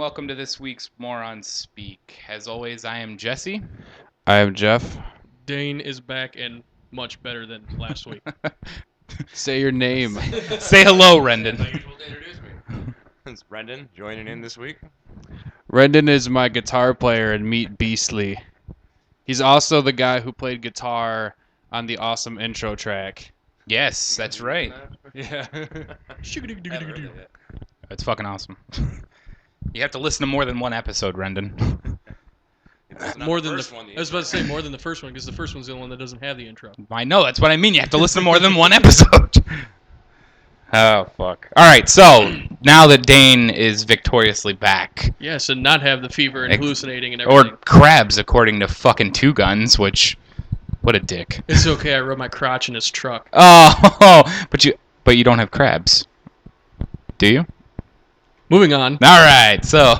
welcome to this week's Morons Speak. As always, I am Jesse. I am Jeff. Dane is back and much better than last week. Say your name. Say hello, Rendon. It's Rendon joining in this week. Rendon is my guitar player in Meet Beastly. He's also the guy who played guitar on the awesome intro track. Yes, that's right. Yeah. It's fucking awesome. You have to listen to more than one episode, Rendon. More than I was about to say more than the first one because the first one's the only one that doesn't have the intro. I know, that's what I mean. You have to listen to more than one episode. Oh, fuck. All right, so now that Dane is victoriously back. Yes, and not have the fever and hallucinating and everything. Or crabs, according to fucking Two Guns, which... What a dick. It's okay, I rubbed my crotch in his truck. Oh, but you don't have crabs. Do you? Moving on. All right, so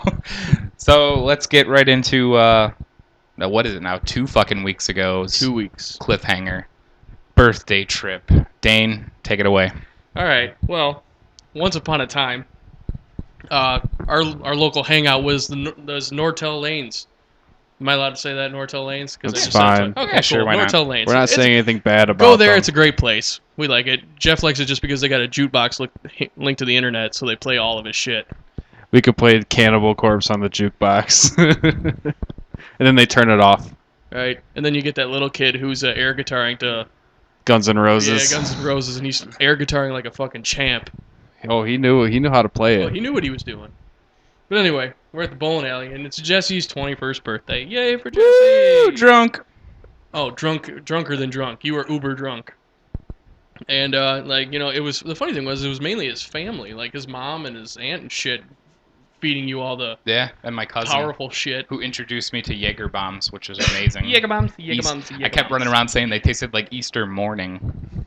let's get right into what is it now? 2 fucking weeks ago. 2 weeks. Cliffhanger. Birthday trip. Dane, take it away. All right. Well, once upon a time, our local hangout was those Nortel Lanes. Am I allowed to say that, Nortel Lanes? That's fine. Okay, Yeah, sure, cool. why not? Nortel Lanes. We're not saying anything bad about Go there. them. It's a great place. We like it. Jeff likes it just because they got a jukebox linked to the internet, so they play all of his shit. We could play Cannibal Corpse on the jukebox. And then they turn it off. Right? And then you get that little kid who's air guitaring to... Guns N' Roses. Yeah, Guns N' Roses, and he's air guitaring like a fucking champ. Oh, he knew how to play Well, it. he knew what he was doing. But anyway, we're at the bowling alley, and it's Jesse's 21st birthday. Yay for Jesse! Woo, drunk. Oh, drunker than drunk. You were uber drunk. And it was the funny thing was it was mainly his family, like his mom and his aunt and shit, feeding you all the Yeah, and my cousin. powerful shit. Who introduced me to Jaeger bombs, which is amazing. Jaeger bombs. I kept running around saying they tasted like Easter morning.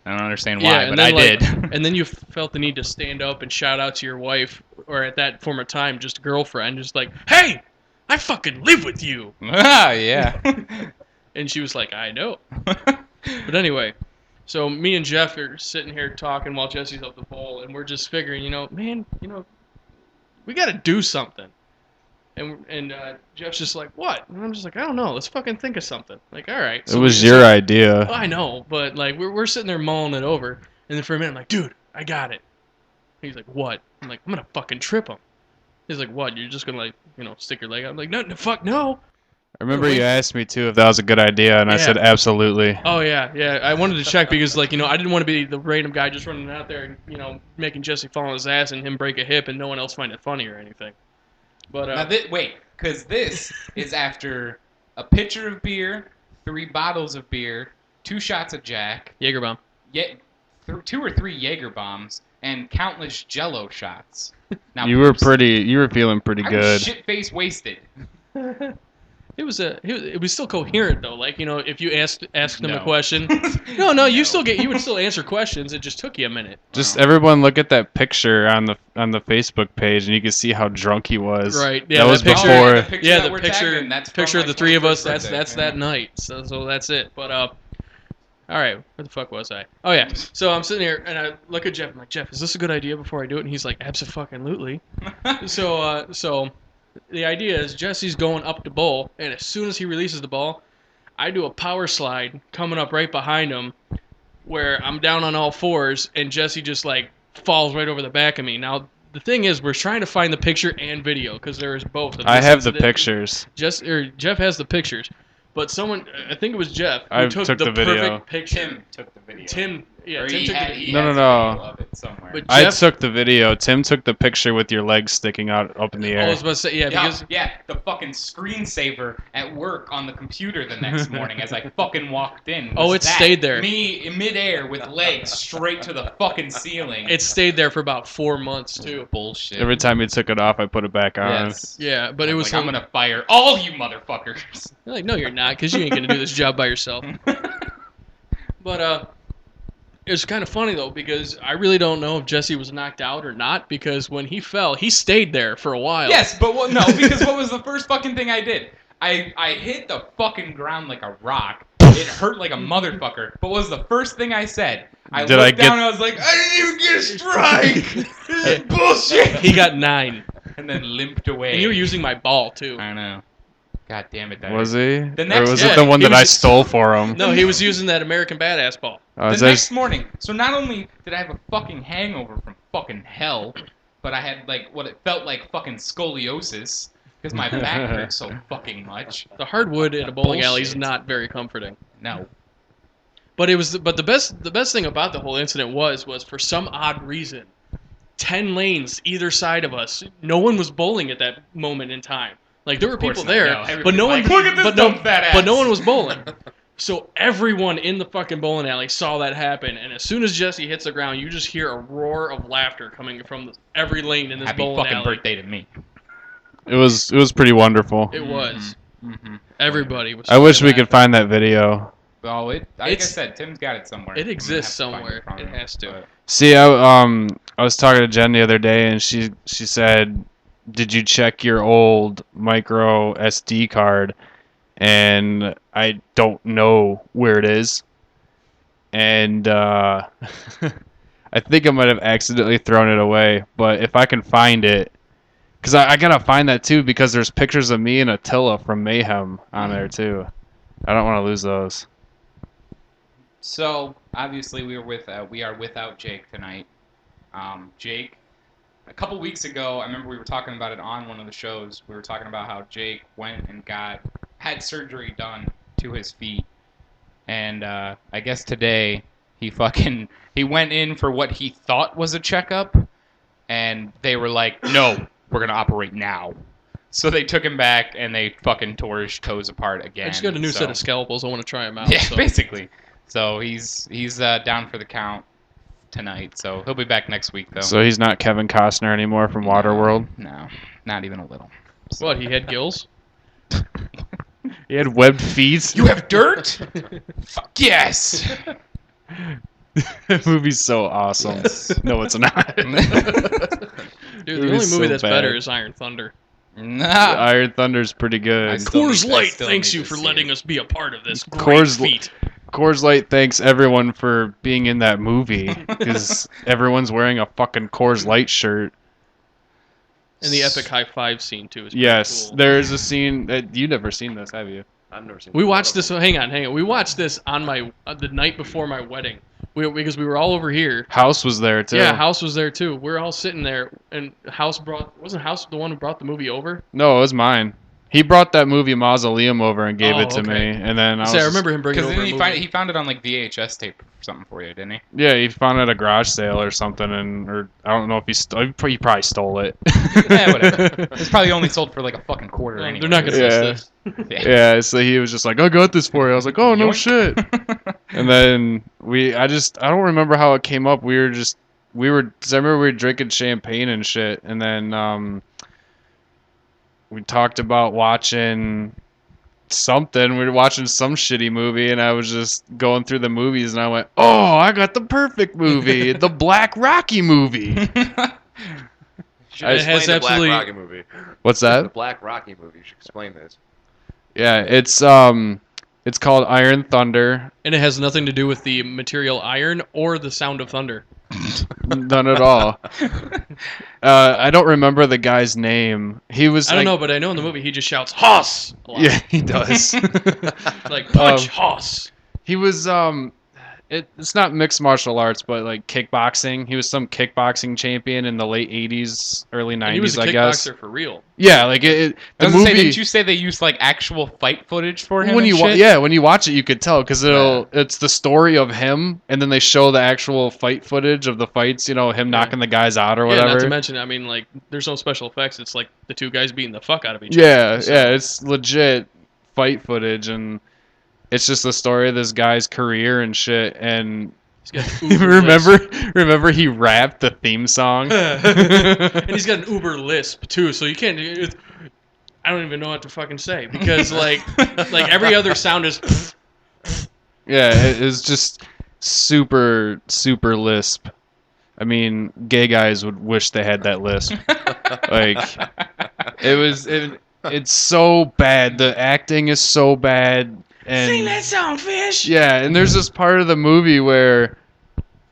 I don't understand why, Yeah, but I did. And then you felt the need to stand up and shout out to your wife, or at that former time, just girlfriend, just like, "Hey, I fucking live with you." Ah, yeah. And she was like, "I know." But anyway, so me and Jeff are sitting here talking while Jesse's up the bowl, and we're just figuring, we got to do something. And Jeff's just like, "What?" And I'm just like, "I don't know. Let's fucking think of something." Like, all right. It was your idea. I know, but like we're sitting there mulling it over, and then for a minute I'm like, "Dude, I got it." He's like, "What?" I'm like, "I'm gonna fucking trip him." He's like, "What? You're just gonna stick your leg out?" I'm like, "No, fuck no." I remember you asked me too if that was a good idea, and I said absolutely. Oh yeah. I wanted to check because I didn't want to be the random guy just running out there and making Jesse fall on his ass and him break a hip and no one else find it funny or anything. But Now, because this is after a pitcher of beer, 3 bottles of beer, 2 shots of Jack, Jaeger bomb. 2 or 3 Jaeger bombs, and countless Jello shots. Now, You were feeling pretty I good. was shit-faced wasted. It was still coherent though. Like if you asked them No. a question, no, you would still answer questions. It just took you a minute. Just everyone look at that picture on the Facebook page, and you can see how drunk he was. Right. Yeah. That was picture, before. Yeah, that the we're picture. tagging, that's Picture from of the my 3 of us. 21st That's birthday. that night. So that's it. But all right. Where the fuck was I? Oh yeah. So I'm sitting here and I look at Jeff. I'm like, "Jeff, is this a good idea before I do it?" And he's like, "Abso-fucking-lutely." So the idea is Jesse's going up to bowl, and as soon as he releases the ball, I do a power slide coming up right behind him, where I'm down on all fours, and Jesse just falls right over the back of me. Now the thing is, we're trying to find the picture and video because there is both. I have the pictures. Jeff has the pictures, but someone, I think it was Jeff, who I took took the the video. perfect picture. Tim took the video. Tim Or took he the had No. a video of it somewhere. But I Jeff- took the video. Tim took the picture with your legs sticking out up in the I air. was about to say, because the fucking screensaver at work on the computer the next morning as I fucking walked in. Oh, was it that. stayed there. Me in midair with legs straight to the fucking ceiling. it stayed there for about 4 months too. bullshit. Every time you took it off, I put it back on. Yes. Yeah, but it was I'm gonna fire all you motherfuckers. You're like, no, you're not, because you ain't gonna do this job by yourself. But it's kind of funny though, because I really don't know if Jesse was knocked out or not, because when he fell, he stayed there for a while. Yes, but because what was the first fucking thing I did? I hit the fucking ground like a rock. It hurt like a motherfucker. But what was the first thing I said? I looked down and I was like, I didn't even get a strike. This is bullshit. He got 9. and then limped away. And you were using my ball too. I know. God damn it, Was he? The Or next was day, it the one he that was I just- stole for him? No, he was using that American Badass ball. The next morning, so not only did I have a fucking hangover from fucking hell, but I had like what it felt like fucking scoliosis because my back hurt so fucking much. The hardwood in a bowling alley is Bullshit. not very comforting. No. But the best thing about the whole incident was for some odd reason, 10 lanes either side of us. No one was bowling at that moment in time. Like there were course people not, there, no. but Everybody's no one. like, "Look at this but no, dumb fat ass." but no one was bowling. So everyone in the fucking bowling alley saw that happen, and as soon as Jesse hits the ground, you just hear a roar of laughter coming from every lane in this Happy bowling fucking alley. birthday to me. It was pretty wonderful. It was. Mm-hmm. Everybody was. I wish we fucking could find that video. Oh, like I It's- said, Tim's got it somewhere. It I'm gonna exists have to find somewhere. from It him, has to. but- See, I was talking to Jen the other day, and she said, "Did you check your old micro SD card?" And I don't know where it is, and I think I might have accidentally thrown it away. But if I can find it, because I gotta find that too, because there's pictures of me and Attila from Mayhem on there too. I don't want to lose those. So obviously we are without Jake tonight. Jake, a couple weeks ago, I remember we were talking about it on one of the shows. We were talking about how Jake went and had surgery done to his feet, and I guess today he went in for what he thought was a checkup, and they were like, "No, we're gonna operate now." So they took him back and they fucking tore his toes apart again. I just got a new so. set of scalpels. I want to try them out. Yeah, so. basically. So he's down for the count tonight. So he'll be back next week though. So he's not Kevin Costner anymore from Waterworld. No, not even a little. What? He had gills? He had webbed feet. You have dirt? Fuck yes. That movie's so awesome. No, it's not. Dude, It the only was movie so that's bad. better is Iron Thunder. Nah. Iron Thunder's pretty I good. still Coors need- I Light still thanks need you to for see letting it. us be a part of this great Coors feat. Coors Light thanks everyone for being in that movie because everyone's wearing a fucking Coors Light shirt. And the epic high five scene too is pretty Yes, cool. there is a scene that you've never seen this, have you? I've never seen. We one watched of this. them. Hang on. We watched this on the night before my wedding. Because we were all over here. House was there too. Yeah, House was there too. We're all sitting there, and wasn't House the one who brought the movie over? No, it was mine. He brought that movie Mausoleum over and gave Oh, it to okay. me, and then I remember him bringing Because over a didn't movie. he found it on like VHS tape or something for you, didn't he? Yeah, he found it at a garage sale or something, or I don't know if he probably stole it. Yeah, whatever. It's probably only sold for like a fucking quarter anyway. They're not gonna Yeah. miss this. Yeah, so he was just like, "I got this for you." I was like, "Oh no Yoink. shit!" And then I don't remember how it came up. Cause I remember we were drinking champagne and shit, and then we talked about watching something. We were watching some shitty movie, and I was just going through the movies, and I went, "Oh, I got the perfect movie, the Black Rocky movie." Should It explain has the absolutely- Black Rocky movie. What's The that? Black Rocky movie. You should explain this. Yeah, it's called Iron Thunder. And it has nothing to do with the material iron or the sound of thunder. None at all. I don't remember the guy's name. He was. I don't like- know, but I know in the movie he just shouts "Hoss!" a lot. Yeah, he does. Like punch Um, Hoss. He was it's not mixed martial arts, but like kickboxing. He was some kickboxing champion in the late '80s, early And he was '90s, a I guess. kickboxer for real. Yeah, like I the was movie. gonna say, didn't you say they used like actual fight footage for him? when and you shit? when you watch it, you could tell because it's the story of him, and then they show the actual fight footage of the fights. You know, him knocking the guys out or Yeah, whatever. not to mention, I mean, like, there's no special effects. It's like the two guys beating the fuck out of each Yeah, other. So- yeah, it's legit fight footage, and it's just the story of this guy's career and shit. And He's got an Uber remember he rapped the theme song. and he's got an Uber lisp too, so you can't. I don't even know what to fucking say because like every other sound is. Yeah, it was just super lisp. I mean, gay guys would wish they had that lisp. Like, it's so bad. The acting is so bad. And Sing that song, fish. yeah, and there's this part of the movie where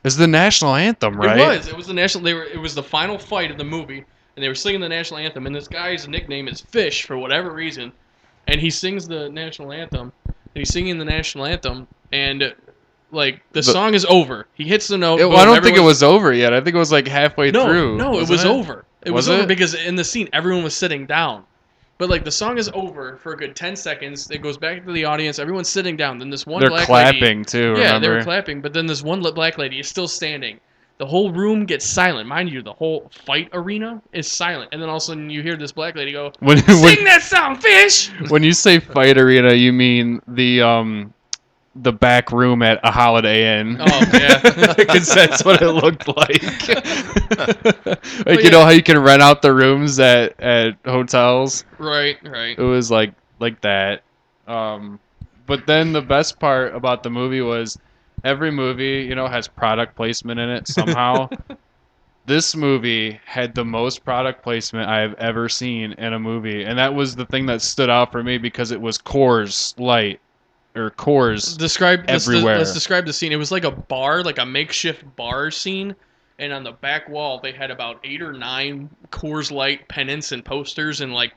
it's the national anthem, right? It was the national. It was the final fight of the movie, and they were singing the national anthem, and this guy's nickname is Fish for whatever reason, and he sings the national anthem, and he's singing the national anthem, and like the song is over. He hits the note. I don't think it was over yet. I think it was like halfway through. No, it was over. It was Was over it? because in the scene everyone was sitting down. But like the song is over for a good 10 seconds. It goes back to the audience. Everyone's sitting down. Then this one They're black clapping lady, too. yeah, Remember? they were clapping. But then this one black lady is still standing. The whole room gets silent. Mind you, the whole fight arena is silent. And then all of a sudden you hear this black lady go, "Sing that song, Fish!" When you say fight arena, you mean the back room at a Holiday Inn. Oh yeah, Because that's what it looked like. Like, you yeah. know how you can rent out the rooms at hotels? right. It was like that. But then the best part about the movie was every movie, has product placement in it somehow. This movie had the most product placement I have ever seen in a movie, and that was the thing that stood out for me because it was Coors Light. Or Coors everywhere. Let's describe the scene. It was like a bar, like a makeshift bar scene, and on the back wall they had about 8 or 9 Coors Light pennants and posters and like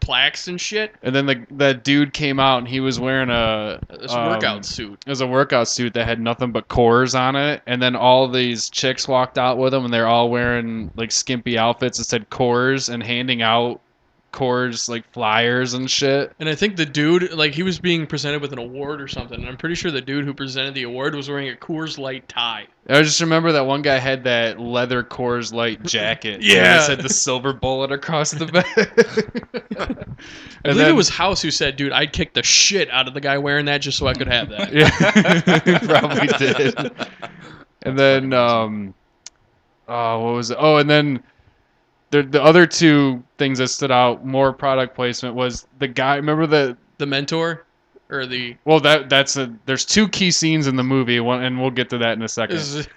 plaques and shit. And then that dude came out and he was wearing This workout suit. It was a workout suit that had nothing but Coors on it. And then all these chicks walked out with him and they're all wearing like skimpy outfits that said Coors and handing out Coors like flyers and shit. And I think the dude, like, he was being presented with an award or something, and I'm pretty sure the dude who presented the award was wearing a Coors Light tie. I just remember that one guy had that leather Coors Light jacket. Yeah. It said the silver bullet across the back. I believe it was House who said, "Dude, I'd kick the shit out of the guy wearing that just so I could have that." Yeah, he probably did. And then, what was it? Oh, and then the other two things that stood out, more product placement, was the guy. Remember The mentor, or the well, there's 2 key scenes in the movie, and we'll get to that in a second.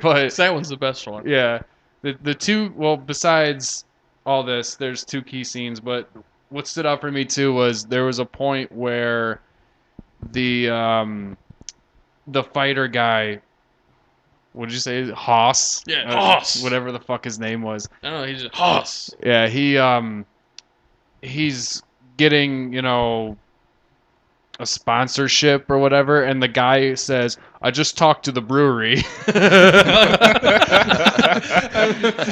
But that one's the best one. yeah, the two. Well, besides all this, there's 2 key scenes. But what stood out for me too was there was a point where the fighter guy. What did you say? Haas? Yeah, Haas. Whatever the fuck his name was. I don't know, he's just Haas. Yeah, he's getting, a sponsorship or whatever, and the guy says, "I just talked to the brewery."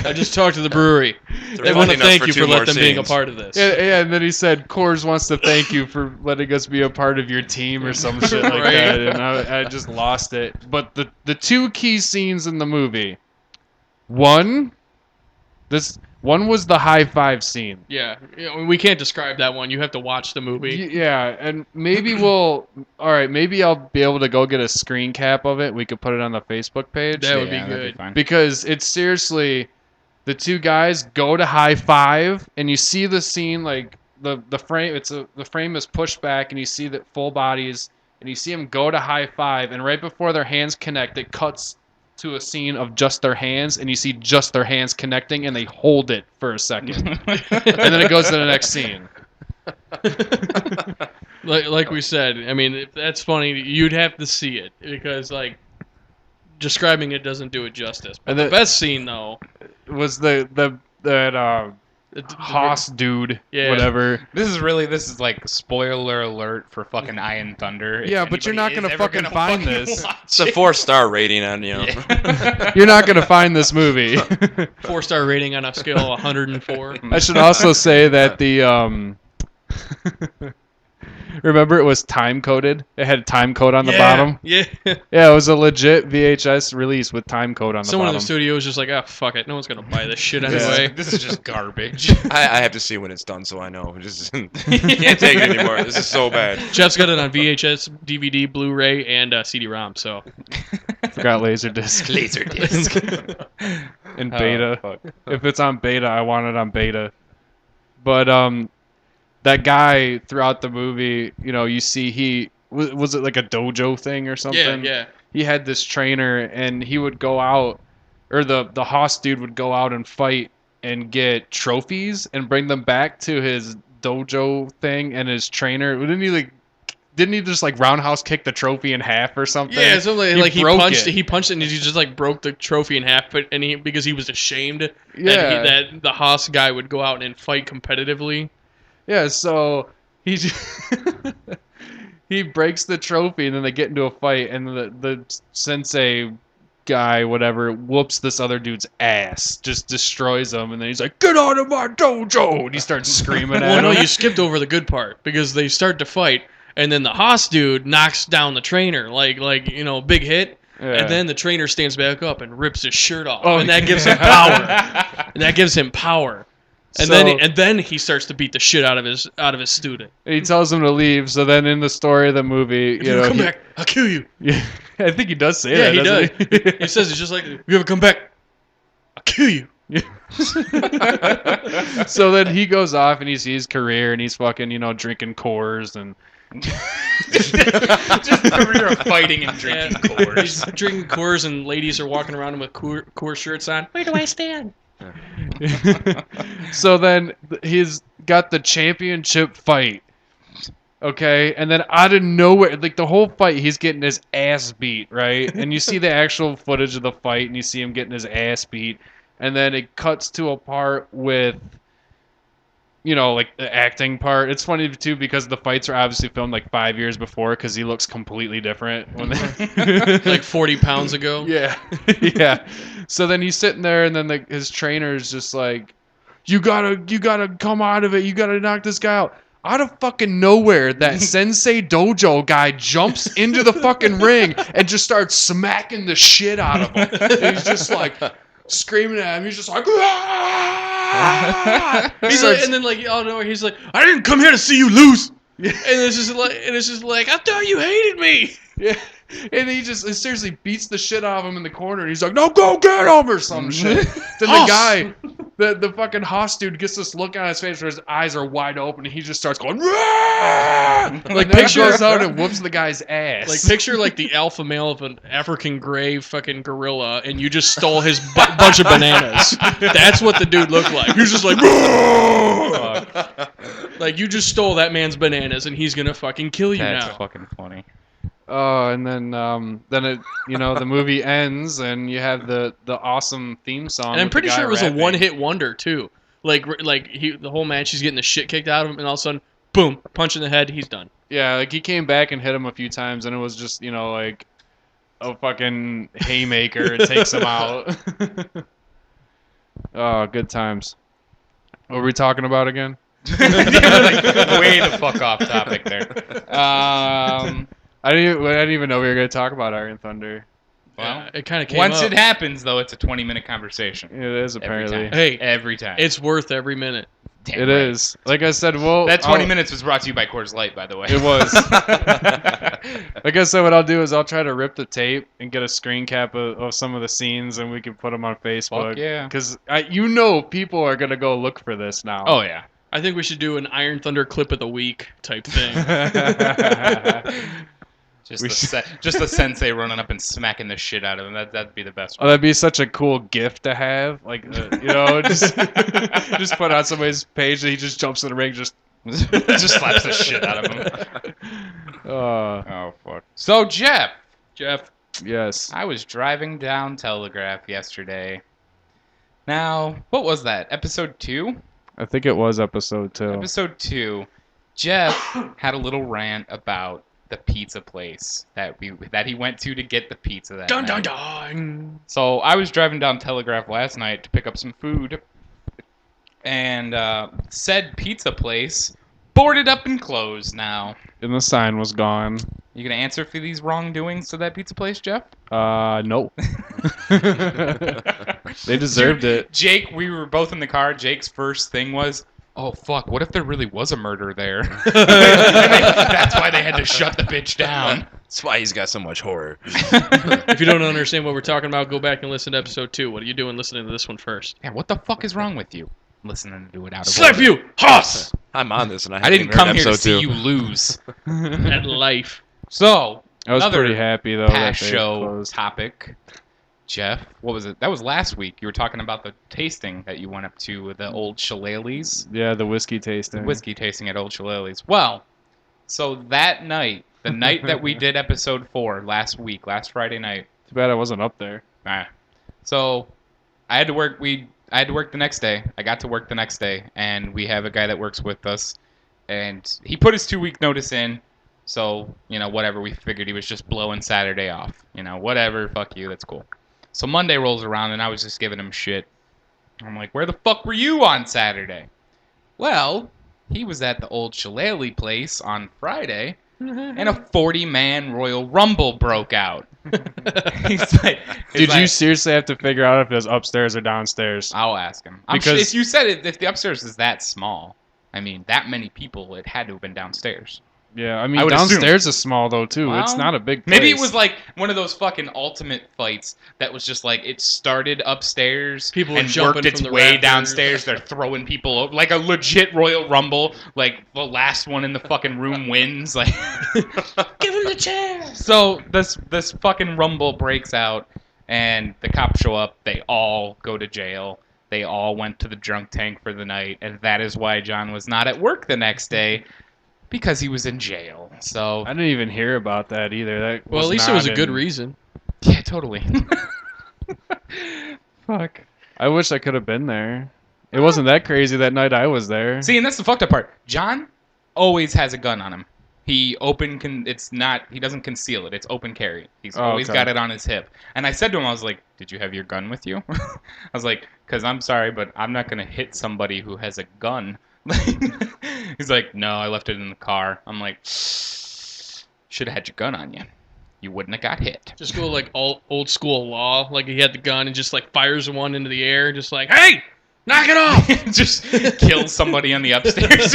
I just talked to the brewery. They want to thank you for letting them being a part of this. Yeah, and then he said, "Coors wants to thank you for letting us be a part of your team," or some shit like Right. that, and I just lost it. But the 2 key scenes in the movie, one was the high five scene. Yeah, we can't describe that one. You have to watch the movie. Yeah, and maybe maybe I'll be able to go get a screen cap of it. We could put it on the Facebook page. That would be that'd good. fine. Because it's seriously, the 2 guys go to high five, and you see the scene like the frame. The frame is pushed back, and you see that full bodies, and you see them go to high five, and right before their hands connect, it cuts to a scene of just their hands, and you see just their hands connecting, and they hold it for a second, and then it goes to the next scene. Like we said, I mean, if that's funny, you'd have to see it because like describing it doesn't do it justice. But And the the- best scene though, Was that Haas dude, Yeah. whatever. This is like spoiler alert for fucking Iron Thunder. If Yeah, but you're not anybody is gonna ever fucking find fucking this. watch It's a it. 4-star rating on, You're not gonna find this movie. 4-star rating on a scale of 104. I should also say that the remember it was time coded. It had a time code on the bottom. Yeah. Yeah, it was a legit VHS release with time code on the Someone in bottom. the studio was just like, "Ah, fuck it, no one's gonna buy this shit This is- anyway." This is just garbage. I have to see when it's done so I know. Just can't take it anymore. This is so bad. Jeff's got it on VHS, DVD, Blu-ray, and CD-ROM. So Forgot Laserdisc. Laserdisc. In Oh, beta. fuck. If it's on beta, I want it on beta. But that guy throughout the movie, you see he was it like a dojo thing or something? yeah. He had this trainer, and he would go out, or the Haas dude would go out and fight and get trophies and bring them back to his dojo thing, and his trainer, didn't he didn't he just like roundhouse kick the trophy in half or something? Yeah, something like he broke punched it. He punched it and he just like broke the trophy in half, because he was ashamed Yeah. that the Haas guy would go out and fight competitively. Yeah, so he he breaks the trophy and then they get into a fight and the sensei guy, whatever, whoops this other dude's ass, just destroys him, and then he's like, "Get out of my dojo!" And he starts screaming Well, at no, him. you skipped over the good part because they start to fight, and then the Haas dude knocks down the trainer, like big hit, Yeah. and then the trainer stands back up and rips his shirt off, Oh, and that gives him power. And then he starts to beat the shit out of his student. He tells him to leave. So then in the story of the movie, If you come back, I'll kill you. Yeah, I think he does say Yeah, that. he does. doesn't He says it's just like, if you ever come back, I'll kill you. So then he goes off and he sees career and he's fucking, drinking Coors and Just a career of fighting and drinking Coors. He's drinking Coors and ladies are walking around him with Coors shirts on. Where do I stand? So then he's got the championship fight. Okay, and then out of nowhere, like the whole fight, he's getting his ass beat, right? And you see the actual footage of the fight, and you see him getting his ass beat, and then it cuts to a part with, like the acting part. It's funny too because the fights are obviously filmed like 5 years before because he looks completely different when Like 40 pounds ago. Yeah, yeah. So then he's sitting there, and then his trainer's just like, "You gotta come out of it. You gotta knock this guy out." Out of fucking nowhere, that Sensei Dojo guy jumps into the fucking ring and just starts smacking the shit out of him. And he's just like screaming at him. He's just like, "Ah!" He's like, and then like out of nowhere, he's like, "I didn't come here to see you lose." And it's just like, I thought you hated me. Yeah. And he just seriously beats the shit out of him in the corner. And he's like, "No, go get him," or some shit. Then the guy, the fucking Haas dude gets this look on his face where his eyes are wide open. And he just starts going, "Rah!" Like picture goes out and whoops the guy's ass. Like picture like the alpha male of an African gray fucking gorilla, and you just stole his bunch of bananas. That's what the dude looked like. He was just like, like you just stole that man's bananas, and he's gonna fucking kill you That's now. fucking funny. Oh, and then it, the movie ends, and you have the awesome theme song. And I'm with pretty the guy sure it was rapping. a one-hit wonder too. Like the whole match, he's getting the shit kicked out of him, and all of a sudden, boom, punch in the head, he's done. Yeah, like he came back and hit him a few times, and it was just like a fucking haymaker. It takes him out. Oh, good times. What were we talking about again? Like, way the fuck off topic there. I didn't even know we were going to talk about Iron Thunder. Well, It kind of came once up. it happens, though, it's a 20-minute conversation. It is apparently. Every time. Hey, Every time. it's worth every minute. Damn It right. is. Like I said, well, That 20 minutes was brought to you by Coors Light, by the way. It was. Like I said, what I'll do is I'll try to rip the tape and get a screen cap of some of the scenes, and we can put them on Facebook. Fuck yeah. Because people are gonna go look for this now. Oh, yeah. I think we should do an Iron Thunder clip of the week type thing. Just the sensei running up and smacking the shit out of him. That'd be the best Oh, one. that'd be such a cool gift to have. Like, just just put on somebody's page and he just jumps in the ring, just Just slaps the shit out of him. Oh, fuck. So, Jeff, Yes. I was driving down Telegraph yesterday. Now, what was that? Episode 2? I think it was episode 2. Episode 2. Jeff had a little rant about the pizza place that he went to get the pizza that Dun night. dun dun. So I was driving down Telegraph last night to pick up some food, and said pizza place boarded up and closed now. And the sign was gone. You gonna answer for these wrongdoings to that pizza place, Jeff? No. They deserved it. Jake, we were both in the car. Jake's first thing was, "Oh fuck! What if there really was a murder there?" That's why they had to shut the bitch down. That's why he's got so much horror. If you don't understand what we're talking about, go back and listen to episode 2. What are you doing listening to this one first? Yeah, what the fuck is wrong with you? Listening to it out of Slap order. you, Haas, I'm on this, and I didn't haven't come heard here to episode see two. you lose. at life. So, I was another pretty happy though. past that they show closed. topic. Jeff, what was it? That was last week. You were talking about the tasting that you went up to the Old Shillelagh's. Yeah, the whiskey tasting. Whiskey tasting at Old Shillelagh's. Well, So that night, the night that we did episode 4 last Friday night. Too bad I wasn't up there. So I had to work. I had to work the next day. I got to work the next day, and we have a guy that works with us, and he put his 2-week notice in. So whatever. We figured he was just blowing Saturday off. Whatever. Fuck you. That's cool. So Monday rolls around, and I was just giving him shit. I'm like, where the fuck were you on Saturday? Well, he was at the old Shillelagh place on Friday, and a 40-man Royal Rumble broke out. Did you seriously have to figure out if it was upstairs or downstairs? I'll ask him. Because if you said it, if the upstairs is that small, that many people, it had to have been downstairs. Yeah, I would downstairs is small though too. Well, it's not a big place. Maybe it was like one of those fucking ultimate fights that was just like it started upstairs and worked its way downstairs. They're throwing people over, like a legit Royal Rumble. Like the last one in the fucking room wins. Like, give him the chair. So this fucking Rumble breaks out, and the cops show up. They all go to jail. They all went to the drunk tank for the night, and that is why John was not at work the next day. Because he was in jail, so... I didn't even hear about that either. Well, at least it was a good reason. Yeah, totally. Fuck. I wish I could have been there. It wasn't that crazy that night I was there. See, and that's the fucked up part. John always has a gun on him. He doesn't conceal it. It's open carry. He's always got it on his hip. And I said to him, I was like, did you have your gun with you? I was like, because I'm sorry, but I'm not going to hit somebody who has a gun. He's like, no, I left it in the car. I'm like, should have had your gun on you. You wouldn't have got hit. Just go like old school law. Like he had the gun and just like fires one into the air. Just like, hey, knock it off. Just kill somebody on the upstairs.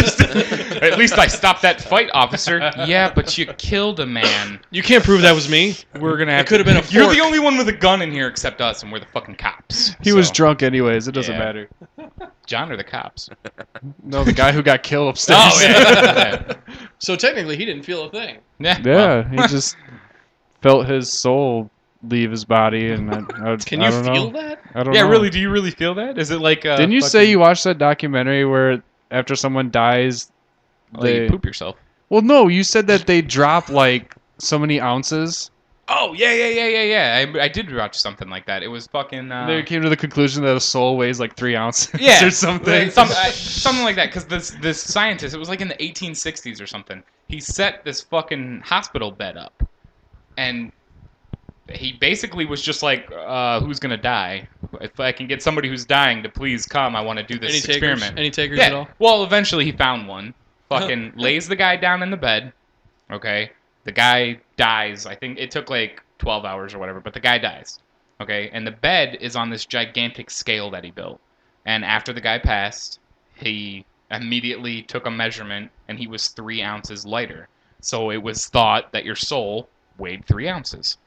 At least I stopped that fight, officer. Yeah, but you killed a man. You can't prove that was me. We're going to have It could have been a fork. You're the only one with a gun in here except us, and we're the fucking cops. He was drunk anyways. It doesn't matter. John or the cops? No, the guy who got killed upstairs. Oh, yeah. So technically, he didn't feel a thing. Yeah. Yeah, he just felt his soul leave his body, and Can you feel that? I don't know. Yeah, really? Do you really feel that? Is it like? Didn't you say you watched that documentary where after someone dies, you poop yourself? Well, no, you said that they drop like so many ounces. Oh yeah. I did watch something like that. It was fucking. They came to the conclusion that a soul weighs like 3 ounces or something. Something like that. Because this scientist, it was like in the 1860s or something. He set this fucking hospital bed up, and he basically was just like, who's gonna die? If I can get somebody who's dying to please come, I want to do this experiment. Any takers at all? Well, eventually he found one. Fucking lays the guy down in the bed. Okay. The guy dies. I think it took like 12 hours or whatever, but the guy dies. Okay. And the bed is on this gigantic scale that he built. And after the guy passed, he immediately took a measurement, and he was 3 ounces lighter. So it was thought that your soul weighed 3 ounces.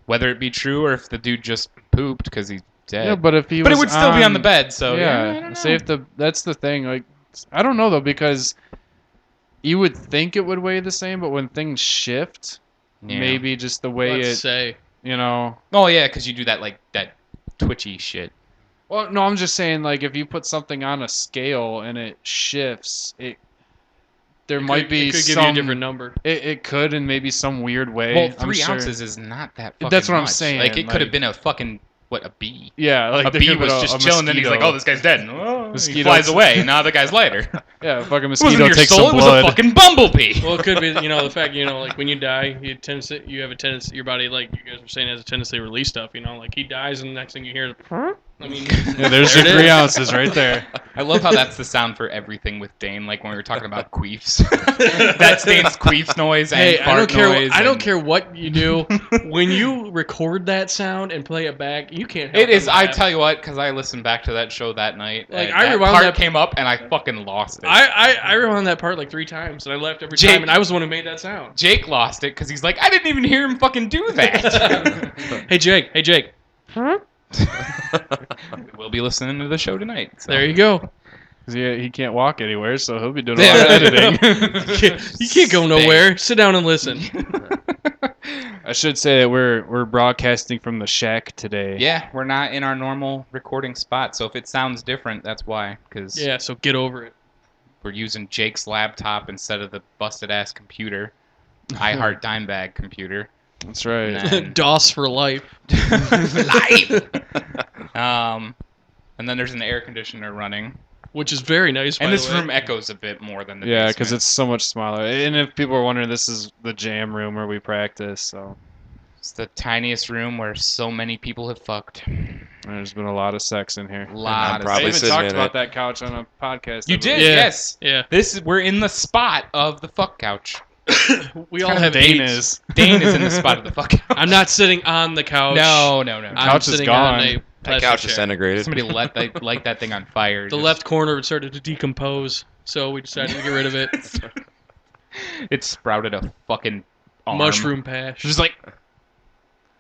Whether it be true or if the dude just pooped because he's dead. Yeah, but if he it would still be on the bed, so yeah. Say if that's the thing. Like, I don't know though, because you would think it would weigh the same, but when things shift, maybe just the way Oh yeah, because you do that like that twitchy shit. Well, no, I'm just saying like if you put something on a scale and it shifts, it might be give you a different number. It could in maybe some weird way. Well, 3 ounces is not that fucking That's what much. I'm saying. Like it could have been a fucking a bee. Yeah, like a bee was just chilling, and he's like, "Oh, this guy's dead." Oh, he flies away. Now the guy's lighter. Yeah, fucking mosquito it wasn't your takes soul, some blood. It was a fucking bumblebee. Well, it could be, the fact, like when you die, you have a tendency, your body, like you guys were saying, has a tendency to release stuff. Like he dies, and the next thing you hear is, I mean, yeah, there's your 3 ounces right there. I love how that's the sound for everything with Dane. Like when we were talking about queefs, that's Dane's queef noise and hey, fart noise. I don't care what you do. When you record that sound and play it back, you can't help it is. I tell you what, because I listened back to that show that night. Like I rewound that part came up, and I fucking lost it. I rewound that part like 3 times, and I left every time, and I was the one who made that sound. Jake lost it because he's like, I didn't even hear him fucking do that. Hey Jake. Huh? We'll be listening to the show tonight. So. There you go. He can't walk anywhere, so he'll be doing a lot of editing. You can't go nowhere. Sit down and listen. I should say that we're broadcasting from the shack today. Yeah, we're not in our normal recording spot, so if it sounds different, that's why. Yeah, so get over it. We're using Jake's laptop instead of the busted-ass computer. iHeart Dimebag computer. That's right. And then- DOS for life. Life! And then there's an air conditioner running. Which is very nice, by And the this way. room echoes a bit more than the Yeah, basement. because it's so much smaller. And if people are wondering, this is the jam room where we practice. So It's the tiniest room where so many people have fucked. there's been a lot of sex in here. A lot of probably I even sitting talked in about it. that couch on a podcast. You I did, believe. Yeah. yes. Yeah. We're in the spot of the fuck couch. We all kind of have Dane AIDS. is. Dane is in the spot of the fuck couch. I'm not sitting on the couch. No. I'm couch is sitting gone. on a That plastic couch chair. disintegrated. Somebody light that thing on fire. The Just- left corner started to decompose, so we decided to get rid of it. It sprouted a fucking arm. Mushroom patch. Just like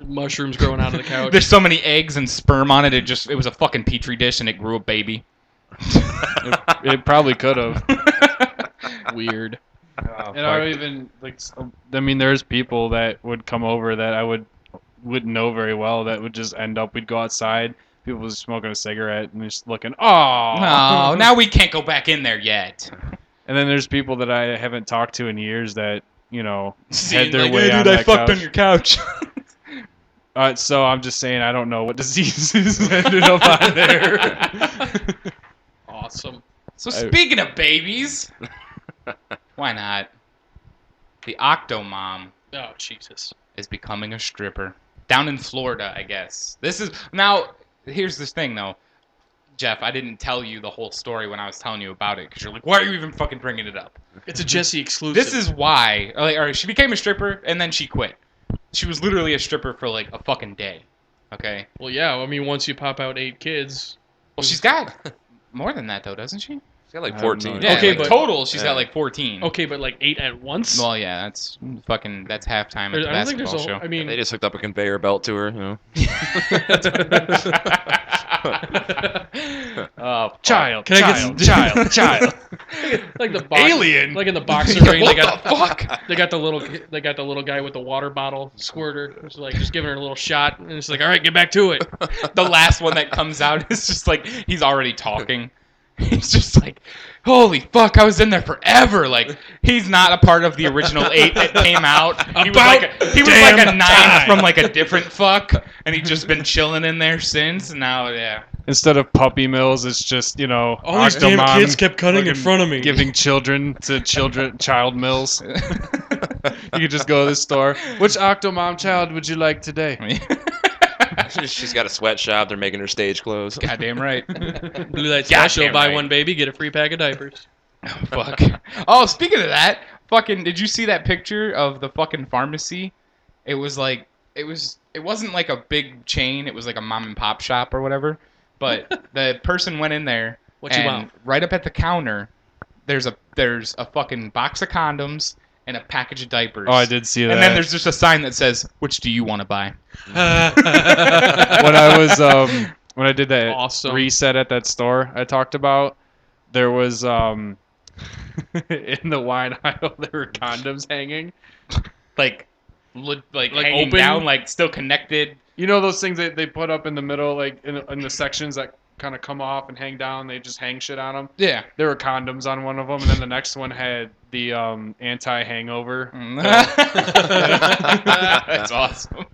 Mushrooms growing out of the couch. there's so many eggs and sperm on it. It was a fucking petri dish and it grew a baby. It probably could have. Weird. And I don't even like. I mean, there's people that would come over that I wouldn't know very well. That would just end up. We'd go outside. People was smoking a cigarette and just looking. Oh No, now we can't go back in there yet. And then there's people that I haven't talked to in years that had Seeing their like, way hey, on dude, I that fucked couch. on your couch. So I'm just saying I don't know what diseases ended up on there. Awesome. So speaking of babies, why not? The Octomom Oh, Jesus. is becoming a stripper down in Florida, I guess. Here's this thing though, Jeff. I didn't tell you the whole story when I was telling you about it because you're like, why are you even fucking bringing it up? It's a Jesse exclusive. This is why. She became a stripper and then she quit. She was literally a stripper for like a fucking day. Okay. Well, yeah. I mean, once you pop out 8 kids. Well, she's got more than that though, doesn't she? She's got like I 14. don't know. Yeah. Okay, like, but- total, she's Yeah. got like 14. Okay, but like 8 at once? Well, yeah, that's halftime at the I don't think there's basketball a. show. I mean, They just hooked up a conveyor belt to her, you know. Oh, fuck. Child, Can I get child. like the box, Alien. like in the boxing ring. What They got the fuck? They got the little guy with the water bottle squirter, who's like just giving her a little shot, and it's like, all right, get back to it. The last one that comes out is just like he's already talking. He's just like, holy fuck, I was in there forever. Like he's not a part of the original 8 that came out. He was like a 9 from like a different fuck, and he's just been chilling in there since. And now, yeah. Instead of puppy mills, it's just All these damn Octomom kids kept cutting in fucking front of me. giving children to child mills. You could just go to the store. Which Octomom child would you like today? She's got a sweatshop. They're making her stage clothes. Goddamn right. Blue Light Goddamn Special, buy right. one baby, get a free pack of diapers. Fuck. Oh, speaking of that, fucking, did you see that picture of the fucking pharmacy? It was like, it wasn't like a big chain. It was like a mom and pop shop or whatever. But the person went in there. What you and want? right up at the counter, there's a fucking box of condoms and a package of diapers. Oh, I did see that. And then there's just a sign that says, "Which do you want to buy?" when I was when I did that Awesome. reset at that store I talked about, there was in the wine aisle there were condoms hanging. Like hanging open? down, like still connected. You know those things that they put up in the middle, like in the sections that kind of come off and hang down. They just hang shit on them. Yeah. There were condoms on one of them, and then the next one had the anti-hangover. That's awesome.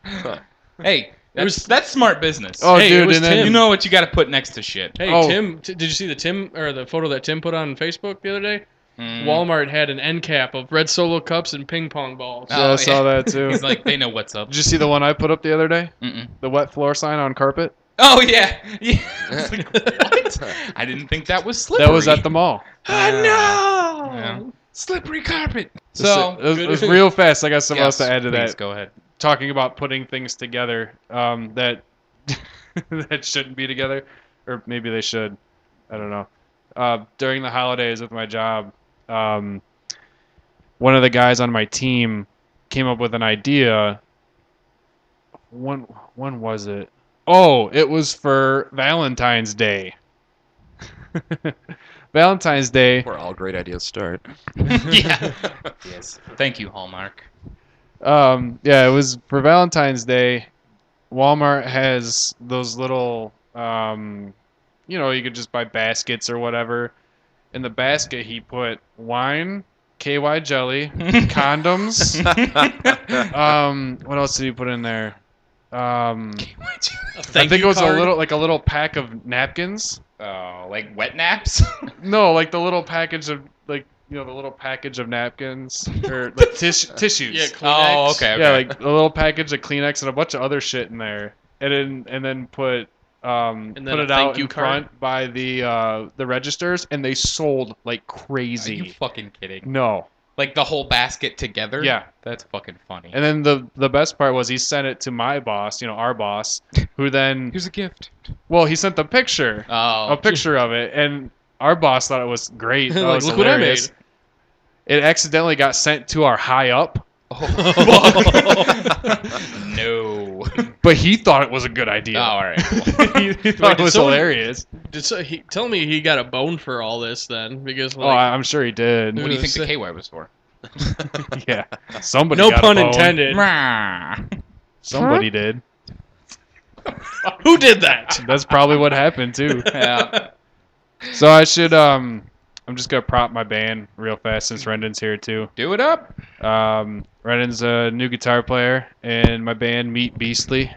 Hey, that's smart business. Oh, Hey, it dude, was and then Tim. You know what you got to put next to shit. Hey, Oh. Tim, did you see the photo that Tim put on Facebook the other day? Mm. Walmart had an end cap of red Solo cups and ping pong balls. Yeah, I saw that too. He's like, they know what's up. Did you see the one I put up the other day? Mm-mm. The wet floor sign on carpet? Oh yeah. Yeah. I was like, what? I didn't think that was slippery. That was at the mall. I know. Yeah. Slippery carpet. So it was real fast. I got something else yes, to add to please, that. Go ahead. Talking about putting things together that that shouldn't be together, or maybe they should. I don't know. During the holidays with my job, one of the guys on my team came up with an idea. When was it? Oh, it was for Valentine's Day. Valentine's Day. Where all great ideas start. Yeah. Yes. Thank you, Hallmark. Yeah, it was for Valentine's Day. Walmart has those little, you could just buy baskets or whatever, in the basket he put wine, KY jelly, condoms. What else did he put in there? I think it was a little pack of napkins. Oh, like wet naps? No, like the little package of the little package of napkins or like tissues. Yeah, Kleenex. Oh, okay. Yeah, like a little package of Kleenex and a bunch of other shit in there, and then put then put a it out thank you in card? front by the registers, and they sold like Are crazy. you fucking kidding? No. Like the whole basket together? Yeah. That's fucking funny. And then the best part was he sent it to my boss, our boss, who then Here's a gift. he sent the picture, Oh. a picture of it, and our boss thought it was great. Thought it Like, was look what I hilarious. made. It accidentally got sent to our high up, No. but he thought it was a good idea. Oh, all right. Cool. He thought it did was someone- hilarious. Tell me he got a bone for all this then, because Oh, I'm sure he did. What do you think the Say- KY was for? Yeah, somebody. no got a pun bone. intended. Somebody did. Who did that? That's probably what happened too. Yeah. So I should I'm just gonna prop my band real fast since Rendon's here too. Do it up. Rendon's a new guitar player, and my band Meat Beastly.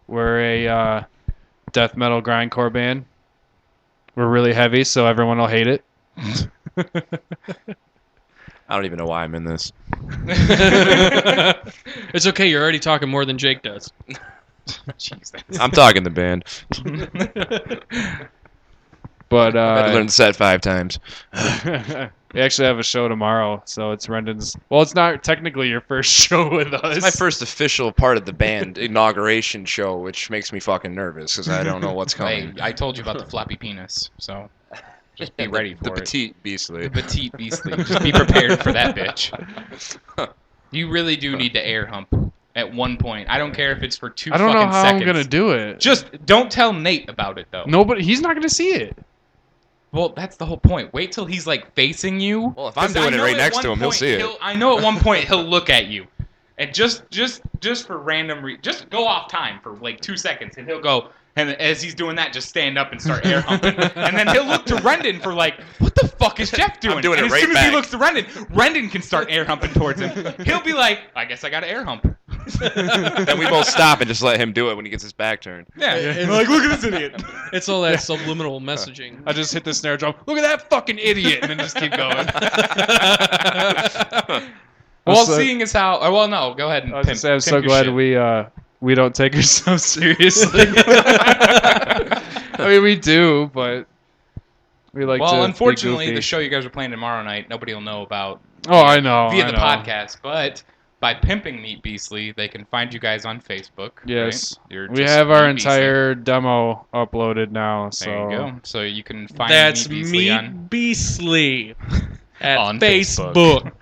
We're a death metal grindcore band. We're really heavy, so everyone will hate it. I don't even know why I'm in this. It's okay. You're already talking more than Jake does. Jesus. I'm talking the band. But I had to learn the set 5 times. we actually have a show tomorrow, so it's Rendon's. Well, it's not technically your first show with us. It's my first official part of the band inauguration show, which makes me fucking nervous because I don't know what's Hey, coming. I told you about the floppy penis, so just be ready for the it. petite beastly. The petite beastly. Just be prepared for that bitch. You really do need to air hump at one point. I don't care if it's for 2 I don't fucking know how seconds. I'm gonna do it. Just don't tell Nate about it though. Nobody. He's not gonna see it. Well, that's the whole point. Wait till he's like facing you. Well, if I'm 'Cause I doing it know right at next one to him, he'll point see it. I know at one point he'll look at you, and just for random just go off time for like 2 seconds, and he'll go. And as he's doing that, just stand up and start air humping. And then he'll look to Rendon for like, what the fuck is Jeff doing? I'm doing and it as right soon as he back. looks to Rendon can start air humping towards him. He'll be like, I guess I got to air hump. Then we both stop and just let him do it when he gets his back turned. Yeah. It's- Like, look at this idiot. It's all that subliminal messaging. I just hit the snare drum. Look at that fucking idiot, and then just keep going. Well, So- seeing as how, well, no, go ahead and I was pimp, gonna say, I'm so pimp your glad shit. we don't take ourselves seriously. I mean, we do, but we like to. Well, be unfortunately, goofy. the show you guys are playing tomorrow night, nobody will know about Oh, I know. via I the know. podcast. But by pimping Meat Beastly, they can find you guys on Facebook. Yes. right? You're We just have our Meat Beastly. entire demo uploaded now, so There you go. So you can find That's Meat Beastly me on. Beastly at On Facebook.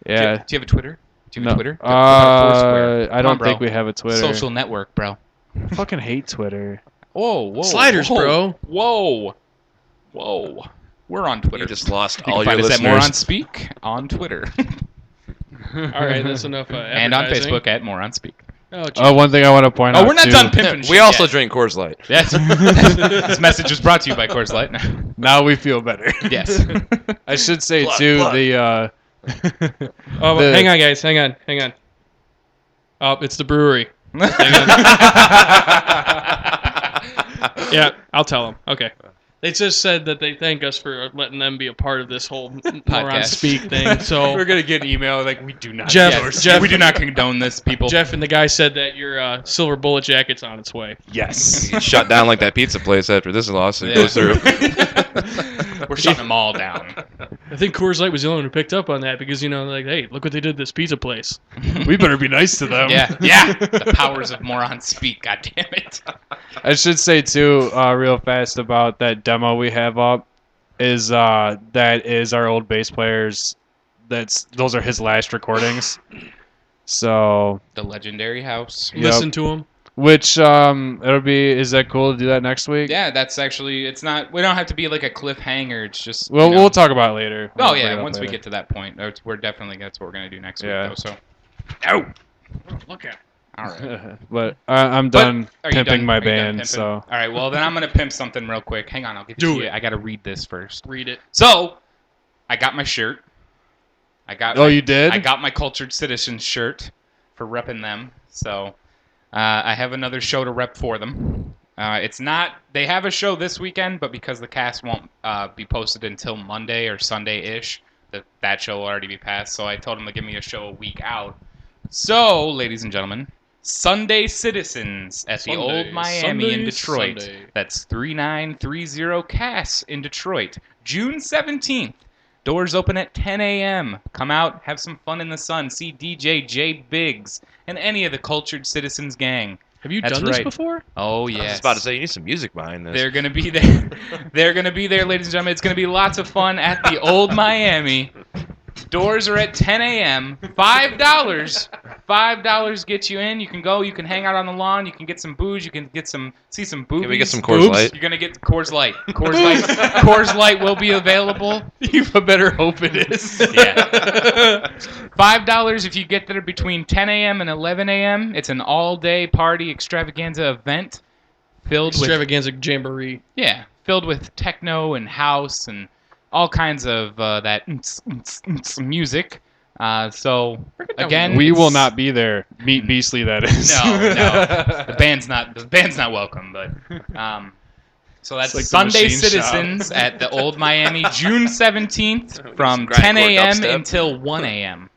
yeah. Do you have a Twitter? Do you have No. a Twitter? What about Foursquare? I Come on, don't bro. think we have a Twitter. Social network, bro. I fucking hate Twitter. Whoa. Sliders, bro. Whoa. We're on Twitter. You just lost You can all your find us at listeners. Morons Speak on Twitter. All right, that's enough. And on advertising. Facebook at Morons Speak. Oh, Oh, one thing I want to point out. Oh, we're not too, done pimping shit We also yet. drink Coors Light. Yes. This message was brought to you by Coors Light. Now we feel better. Yes. I should say Blood, too blood. the. Oh, The- hang on, guys. Hang on. Oh, it's the brewery. Yeah, I'll tell them. Okay. They just said that they thank us for letting them be a part of this whole Morons Podcast. Speak thing. So We're gonna get an email like we do not. Jeff- endorse Jeff- we do not condone this, people. Jeff and the guy said that your silver bullet jacket's on its way. Yes. He's shut down like that pizza place after this lawsuit Yeah. goes through. We're shutting them all down. I think Coors Light was the only one who picked up on that because, like, hey, look what they did to this pizza place. We better be nice to them. Yeah. The powers of Morons Speak. God damn it. I should say too, real fast about that demo we have up, is that is our old bass player's. Those are his last recordings. So, The Legendary House. Yep. Listen to them. which it'll be. Is that cool to do that next week? Yeah, that's actually. It's not. We don't have to be like a cliffhanger. It's just. Well, you know. we'll talk about it later. Oh We'll bring it yeah, up once we later. get to that point, that's what we're gonna do next Yeah. week though. So. Oh. Look at it. All right. But I'm done Are you pimping done- my are you done band. pimping? So All right. Well, then I'm gonna pimp something real quick. Hang on, I'll give it Do to you. it. I gotta read this first. Read it. So, I got my shirt. you did? I got my Cultured Citizens shirt for repping them. So, I have another show to rep for them. It's not. They have a show this weekend, but because the cast won't be posted until Monday or Sunday-ish, that show will already be passed. So I told them to give me a show a week out. So, ladies and gentlemen, Sunday Citizens at the Old Miami in Detroit. Sunday. That's 3930 Cass in Detroit. June 17th. Doors open at 10 a.m. Come out, have some fun in the sun, see DJ J Biggs and any of the Cultured Citizens gang. Have you That's done this right. before? Oh, I was yes. just about to say, you need some music behind this. They're going to be there. They're going to be there, ladies and gentlemen. It's going to be lots of fun at the Old Miami. Doors are at 10 a.m. $5. $5 gets you in. You can go. You can hang out on the lawn. You can get some booze. You can see some boobies. Can we get some Coors Light? You're going to get Coors Light. Coors Light will be available. You better hope it is. Yeah. $5 if you get there between 10 a.m. and 11 a.m. It's an all-day party extravaganza event filled Extravaganza jamboree. filled with techno and house and all kinds of that music. So again, we will it's- not be there. Meet Beastly, that is. No, the band's not welcome. But so that's It's like the Sunday machine shop. Citizens at the Old Miami, June 17th from Some 10 grindcore a.m. dubstep. until 1 a.m.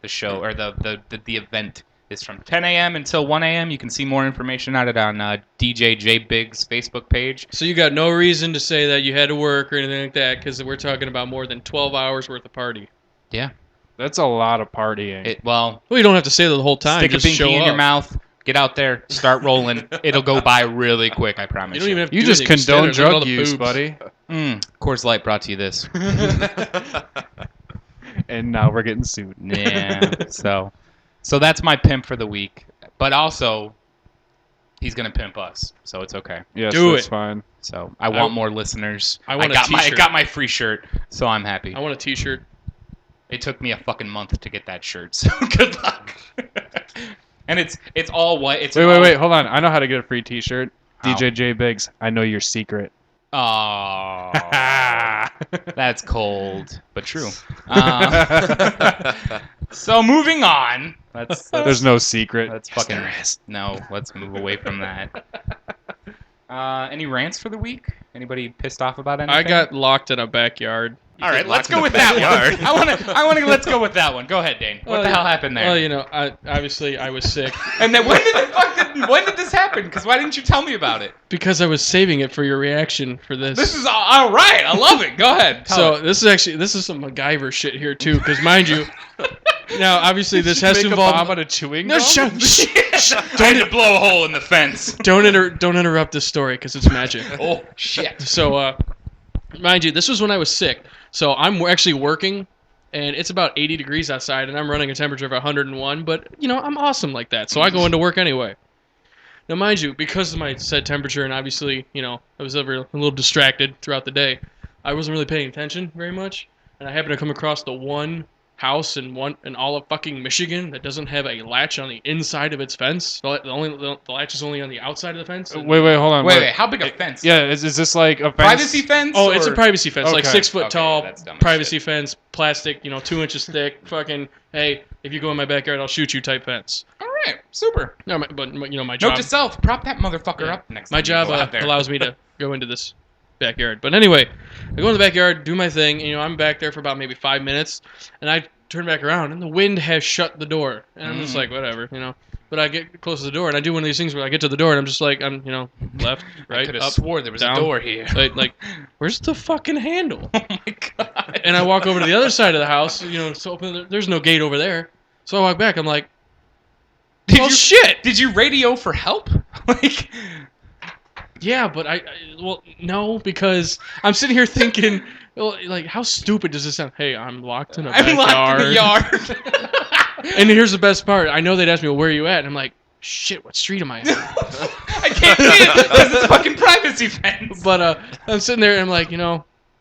The show or the event is from 10 a.m. until 1 a.m. You can see more information on it on DJ J Biggs' Facebook page. So you got no reason to say that you had to work or anything like that because we're talking about more than 12 hours worth of party. Yeah. That's a lot of partying. Well, you don't have to say that the whole time. Stick a Just show binky in up. your mouth. Get out there. Start rolling. It'll go by really quick. I promise. You don't even have to you do just anything. Stand condone there, look at all drug the use, boobs. buddy. Coors Light brought to you this. And now we're getting sued. Yeah. So that's my pimp for the week. But also, he's gonna pimp us, so it's okay. Yes, Do that's it. fine. So I want more listeners. I want a got t-shirt. my free shirt, so I'm happy. I want a T-shirt. It took me a fucking month to get that shirt, so good luck. And it's all white. It's Wait, hold on. I know how to get a free T-shirt. How? DJ J Biggs, I know your secret. Oh, that's cold, but true. So moving on. There's no secret. Let's fucking no. Let's move away from that. Any rants for the week? Anybody pissed off about anything? I got locked in a backyard. All right, let's locked in go the with that backyard. one. I want to. Let's go with that one. Go ahead, Dane. What the hell happened there? Well, obviously I was sick And then when did this happen? Because why didn't you tell me about it? because I was saving it for your reaction for this. This is all right. I love it. Go ahead. Tell So it. this is some MacGyver shit here too, because mind you, now obviously this has to Make a involve. bomb out of chewing No, gum? shut. I had to blow a hole in the fence. Don't interrupt this story because it's magic. Oh shit. So, mind you, this was when I was sick. So I'm actually working, and it's about 80 degrees outside, and I'm running a temperature of 101. But I'm awesome like that, so I go into work anyway. Now, mind you, because of my said temperature, and obviously, I was a little distracted throughout the day, I wasn't really paying attention very much, and I happened to come across the one house in all of fucking Michigan that doesn't have a latch on the inside of its fence. The latch is only on the outside of the fence. and- Wait, hold on. Wait. How big a fence? Yeah, is this like a fence? Privacy fence? Oh, it's a or- privacy fence, like Okay. 6 foot Okay, tall, that's dumb as privacy fence, plastic, 2 inches thick, fucking, hey, if you go in my backyard, I'll shoot you type fence. All right. Super. No, but my Note job, to self: prop that motherfucker Yeah. up next. my time you job go out there. allows me to go into this backyard. But anyway, I go in the backyard, do my thing, and I'm back there for about maybe 5 minutes, and I turn back around, and the wind has shut the door, and I'm just like, whatever, But I get close to the door, and I do one of these things where I get to the door, and I'm just like, left, I right, could have up, swore there was down. a door here. like, where's the fucking handle? Oh my god. And I walk over to the other side of the house, so open. There's no gate over there. So I walk back. I'm like, shit. Did you radio for help? Like, Yeah, but no, because I'm sitting here thinking, well, like, how stupid does this sound? Hey, I'm locked in a I'm backyard. locked in the yard. And here's the best part. I know they'd ask me, well, where are you at? And I'm like, shit, what street am I on? I can't see it because it's fucking privacy fence. But I'm sitting there, and I'm like,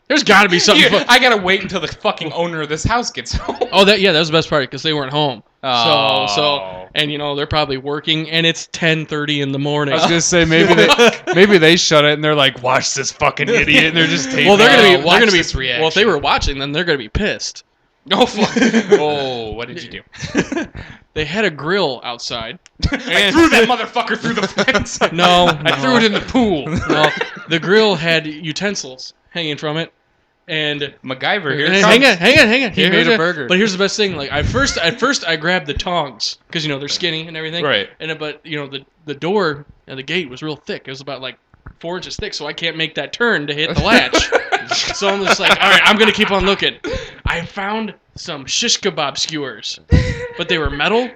there's got to be something. I gotta wait until the fucking owner of this house gets home. Oh, that was the best part because they weren't home. Oh. So and they're probably working, and it's 10:30 in the morning. I was gonna say maybe they shut it and they're like, watch this fucking idiot, and they're just taping. Well, they're Watch gonna be. this reaction. Well, if they were watching, then they're gonna be pissed. Oh, fuck. Oh, what did you do? They had a grill outside. I threw that motherfucker through the fence. No, I threw it in the pool. No, the grill had utensils hanging from it, and MacGyver here. hang on. He made a burger. But here's the best thing: like at first I grabbed the tongs because they're skinny and everything. Right. But the door and the gate was real thick. It was about like 4 inches thick, so I can't make that turn to hit the latch. So I'm just like, all right, I'm gonna keep on looking. I found some shish kebab skewers, but they were metal.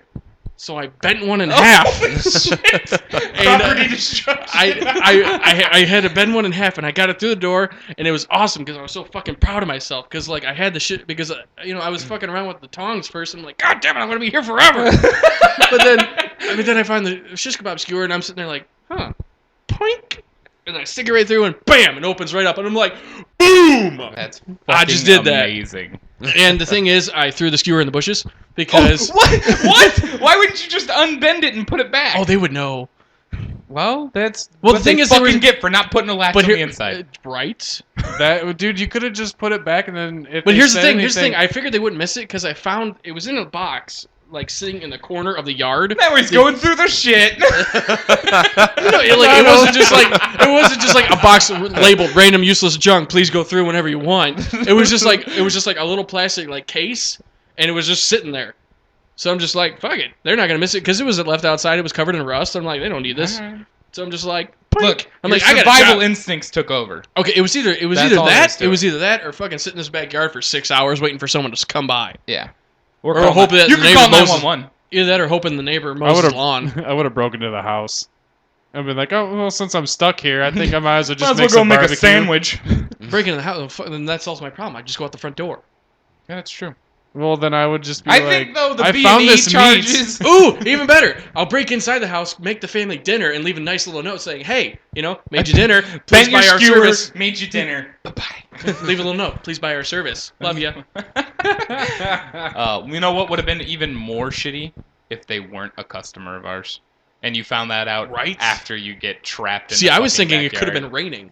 So I bent one in half. Holy shit! And, Property destruction. I had to bend one in half, and I got it through the door, and it was awesome because I was so fucking proud of myself because like I had the shit because I was fucking around with the tongs first, and I'm like, God damn it, I'm gonna be here forever. but then I find the shish kebab skewer, and I'm sitting there like, huh, poink, and I stick it right through, and bam, it opens right up, and I'm like, boom. That's I just did that. amazing. And the thing is, I threw the skewer in the bushes because What? Why wouldn't you just unbend it and put it back? they would know. Well, that's Well, what the thing they is, they were fucking get for not putting a latch on the inside. Right? That dude, you could have just put it back and then. But here's the thing. I figured they wouldn't miss it because I found it was in a box, like sitting in the corner of the yard. Now he's going through the shit. It wasn't just like a box labeled "random useless junk." Please go through whenever you want. It was just like a little plastic like case, and it was just sitting there. So I'm just like, fuck it, they're not gonna miss it because it was left outside. It was covered in rust. I'm like, they don't need this. Right. So I'm just like, Look, I'm your like, I got a survival job. instincts took over. Okay, it was either all there is to it was it. either that or fucking sit in this backyard for 6 hours waiting for someone to come by. Yeah. Or hope that you the can neighbor call mows 911. Either that or hoping the neighbor mows his lawn. I would have broken into the house. I've been like, oh well, since I'm stuck here, I think I might as well just Might as well make go some make a barbecue. sandwich. Breaking in the house, then that solves my problem. I just go out the front door. Yeah, that's true. Well, then I would just be I like, think though the I B&E found this charges. Ooh, even better. I'll break inside the house, make the family dinner, and leave a nice little note saying, "Hey, made you dinner. Please Bent your buy our skewer, service." made you dinner. Bye-bye. Leave a little note. Please buy our service. Love ya. You know what would have been even more shitty if they weren't a customer of ours, and you found that out Right. after you get trapped. In See, the I was fucking thinking it could have backyard. been raining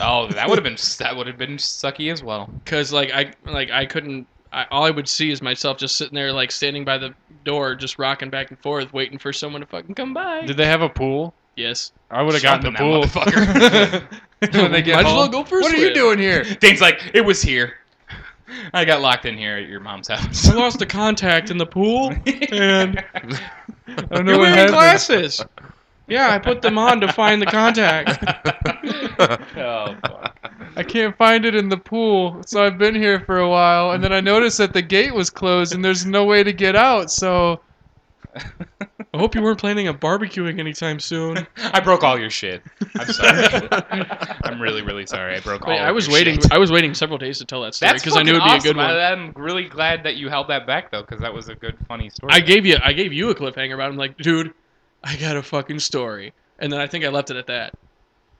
Oh, that would have been sucky as well. because I couldn't. All I would see is myself just sitting there, like standing by the door, just rocking back and forth, waiting for someone to fucking come by. Did they have a pool? Yes. I would have gotten the Jumping pool. that motherfucker. When they get Might as well home. go for a What are swim. you doing here? Dane's like, it was here. I got locked in here at your mom's house. I lost the contact in the pool, and I don't know you're what wearing happened. glasses. Yeah, I put them on to find the contact. Oh, fuck. I can't find it in the pool, so I've been here for a while, and then I noticed that the gate was closed and there's no way to get out, so... I hope you weren't planning on barbecuing anytime soon. I broke all your shit. I'm sorry. I'm really, really sorry. I broke all Wait, I of was your waiting. shit. I was waiting several days to tell that story That's because I knew it'd be awesome. a good one. I'm really glad that you held that back though, because that was a good, funny story. I gave you a cliffhanger about it. I'm like, dude, I got a fucking story, and then I think I left it at that.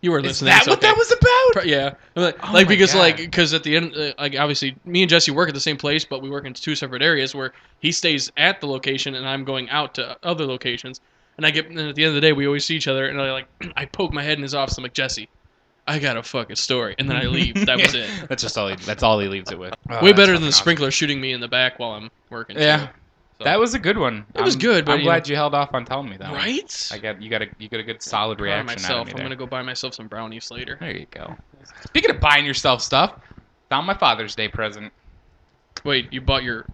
You were Is listening. that it's what okay. that was about? Yeah, Oh my because God. because at the end, obviously me and Jesse work at the same place, but we work in two separate areas where he stays at the location and I'm going out to other locations. And and at the end of the day, we always see each other, and I poke my head in his office. I'm like, Jesse, I got a fucking story, and then I leave. That was it. That's all he leaves it with. Way better than the sprinkler shooting me in the back while I'm working. Yeah. too. So. That was a good one. It was good, but I'm glad you held off on telling me that. right. One. You got a good solid Proud of reaction out of myself. me I'm there. gonna go buy myself some brownies later. There you go. Speaking of buying yourself stuff, found my Father's Day present. Wait, you bought your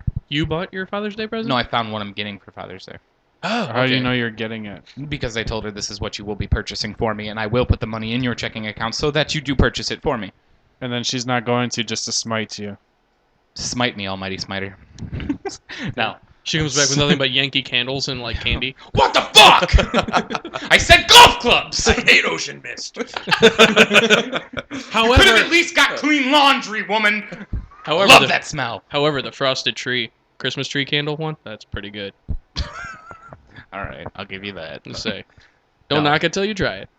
Father's Day present? No, I found one I'm getting for Father's Day. Oh, How do you okay. know you're getting it? Because I told her this is what you will be purchasing for me, and I will put the money in your checking account so that you do purchase it for me. And then she's not going to just to smite you. Smite me, almighty smiter. No. She comes back with nothing but Yankee candles and like candy. What the fuck? I said golf clubs! I hate ocean mist. Could have However, at least got clean laundry, woman. however, Love the, that smell. however, the frosted tree Christmas tree candle one, that's pretty good. All right, I'll give you that. Just say, don't No. knock it till you try it.